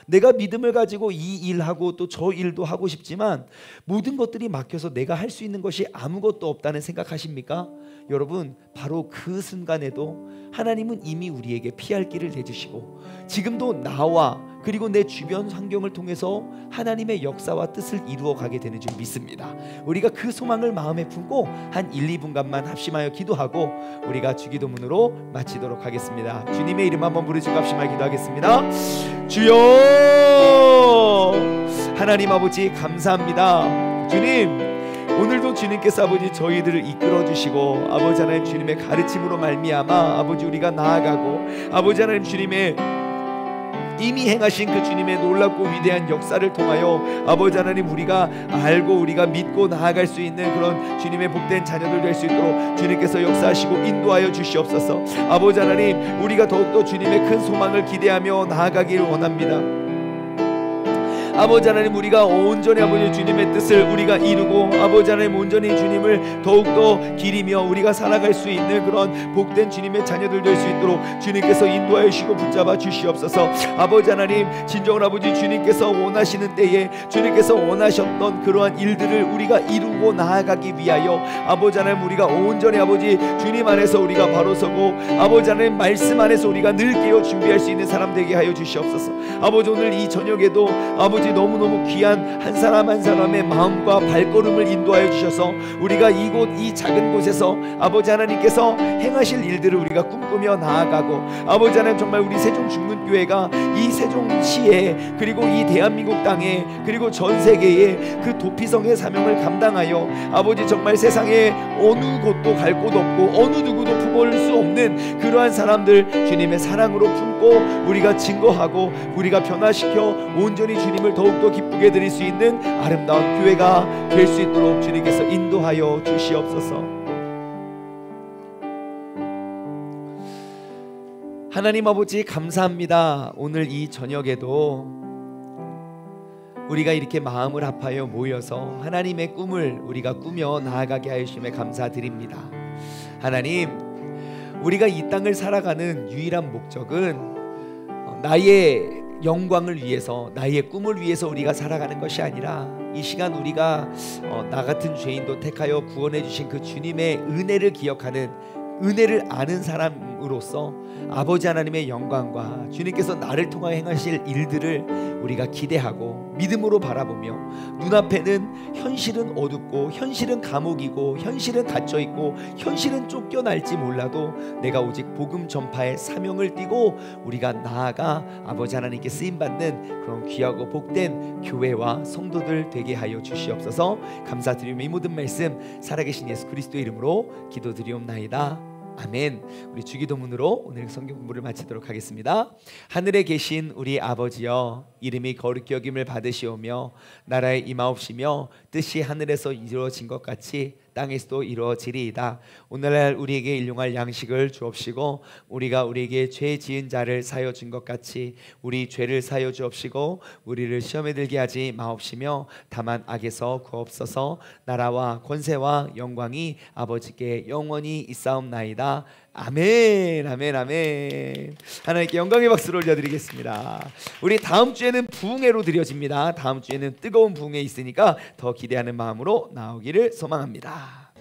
내가 믿음을 가지고 이 일하고 또 저 일도 하고 싶지만 모든 것들이 막혀서 내가 할 수 있는 것이 아무것도 없다는 생각하십니까? 여러분 바로 그 순간에도 하나님은 이미 우리에게 피할 길을 내주시고 지금도 나와 그리고 내 주변 환경을 통해서 하나님의 역사와 뜻을 이루어 가게 되는 줄 믿습니다. 우리가 그 소망을 마음에 품고 한 1, 2분간만 합심하여 기도하고 우리가 주기도문으로 마치도록 하겠습니다. 주님의 이름 한번 부르시고 합심하여 기도하겠습니다. 주여, 하나님 아버지 감사합니다. 주님, 오늘도 주님께서 아버지 저희들을 이끌어 주시고 아버지 하나님 주님의 가르침으로 말미암아 아버지 우리가 나아가고 아버지 하나님 주님의 이미 행하신 그 주님의 놀랍고 위대한 역사를 통하여 아버지 하나님 우리가 알고 우리가 믿고 나아갈 수 있는 그런 주님의 복된 자녀들 될 수 있도록 주님께서 역사하시고 인도하여 주시옵소서. 아버지 하나님 우리가 더욱더 주님의 큰 소망을 기대하며 나아가기를 원합니다. 아버지 하나님 우리가 온전히 아버지 주님의 뜻을 우리가 이루고 아버지 하나님 온전히 주님을 더욱더 기리며 우리가 살아갈 수 있는 그런 복된 주님의 자녀들 될 수 있도록 주님께서 인도하여 주시고 붙잡아 주시옵소서. 아버지 하나님 진정으로 아버지 주님께서 원하시는 때에 주님께서 원하셨던 그러한 일들을 우리가 이루고 나아가기 위하여 아버지 하나님 우리가 온전히 아버지 주님 안에서 우리가 바로 서고 아버지 하나님 말씀 안에서 우리가 늘 깨어 준비할 수 있는 사람 되게 하여 주시옵소서. 아버지 오늘 이 저녁에도 아버지 너무너무 귀한 한 사람 한 사람의 마음과 발걸음을 인도하여 주셔서 우리가 이곳 이 작은 곳에서 아버지 하나님께서 행하실 일들을 우리가 꿈꾸며 나아가고 아버지 하나님 정말 우리 세종 중문교회가 이 세종시에 그리고 이 대한민국 땅에 그리고 전 세계에 그 도피성의 사명을 감당하여 아버지 정말 세상에 어느 곳도 갈 곳 없고 어느 누구도 품을 수 없는 그러한 사람들 주님의 사랑으로 품고 우리가 증거하고 우리가 변화시켜 온전히 주님을 더욱더 기쁘게 드릴 수 있는 아름다운 교회가 될 수 있도록 주님께서 인도하여 주시옵소서. 하나님 아버지 감사합니다. 오늘 이 저녁에도 우리가 이렇게 마음을 합하여 모여서 하나님의 꿈을 우리가 꾸며 나아가게 하여 주심에 감사드립니다. 하나님 우리가 이 땅을 살아가는 유일한 목적은 나의 영광을 위해서 나의 꿈을 위해서 우리가 살아가는 것이 아니라 이 시간 우리가 나 같은 죄인도 택하여 구원해 주신 그 주님의 은혜를 기억하는 은혜를 아는 사람으로서 아버지 하나님의 영광과 주님께서 나를 통하여 행하실 일들을 우리가 기대하고 믿음으로 바라보며 눈앞에는 현실은 어둡고 현실은 감옥이고 현실은 갇혀있고 현실은 쫓겨날지 몰라도 내가 오직 복음 전파의 사명을 띠고 우리가 나아가 아버지 하나님께 쓰임받는 그런 귀하고 복된 교회와 성도들 되게 하여 주시옵소서. 감사드리며 이 모든 말씀 살아계신 예수 그리스도의 이름으로 기도드리옵나이다. 아멘. 우리 주기도문으로 오늘 성경 공부를 마치도록 하겠습니다. 하늘에 계신 우리 아버지여, 이름이 거룩히 여김을 받으시오며 나라에 임하옵시며 뜻이 하늘에서 이루어진 것 같이 땅에서도 이루어지리이다. 오늘날 우리에게 일용할 양식을 주옵시고 우리가 우리에게 죄 지은 자를 사여 준 것 같이 우리 죄를 사여 주옵시고 우리를 시험에 들게 하지 마옵시며 다만 악에서 구하옵소서. 나라와 권세와 영광이 아버지께 영원히 있사옵나이다. 아멘. 아멘. 아멘. 하나님께 영광의 박수를 올려드리겠습니다. 우리 다음 주에는 부흥회로 드려집니다. 다음 주에는 뜨거운 부흥회 있으니까 더 기대하는 마음으로 나오기를 소망합니다.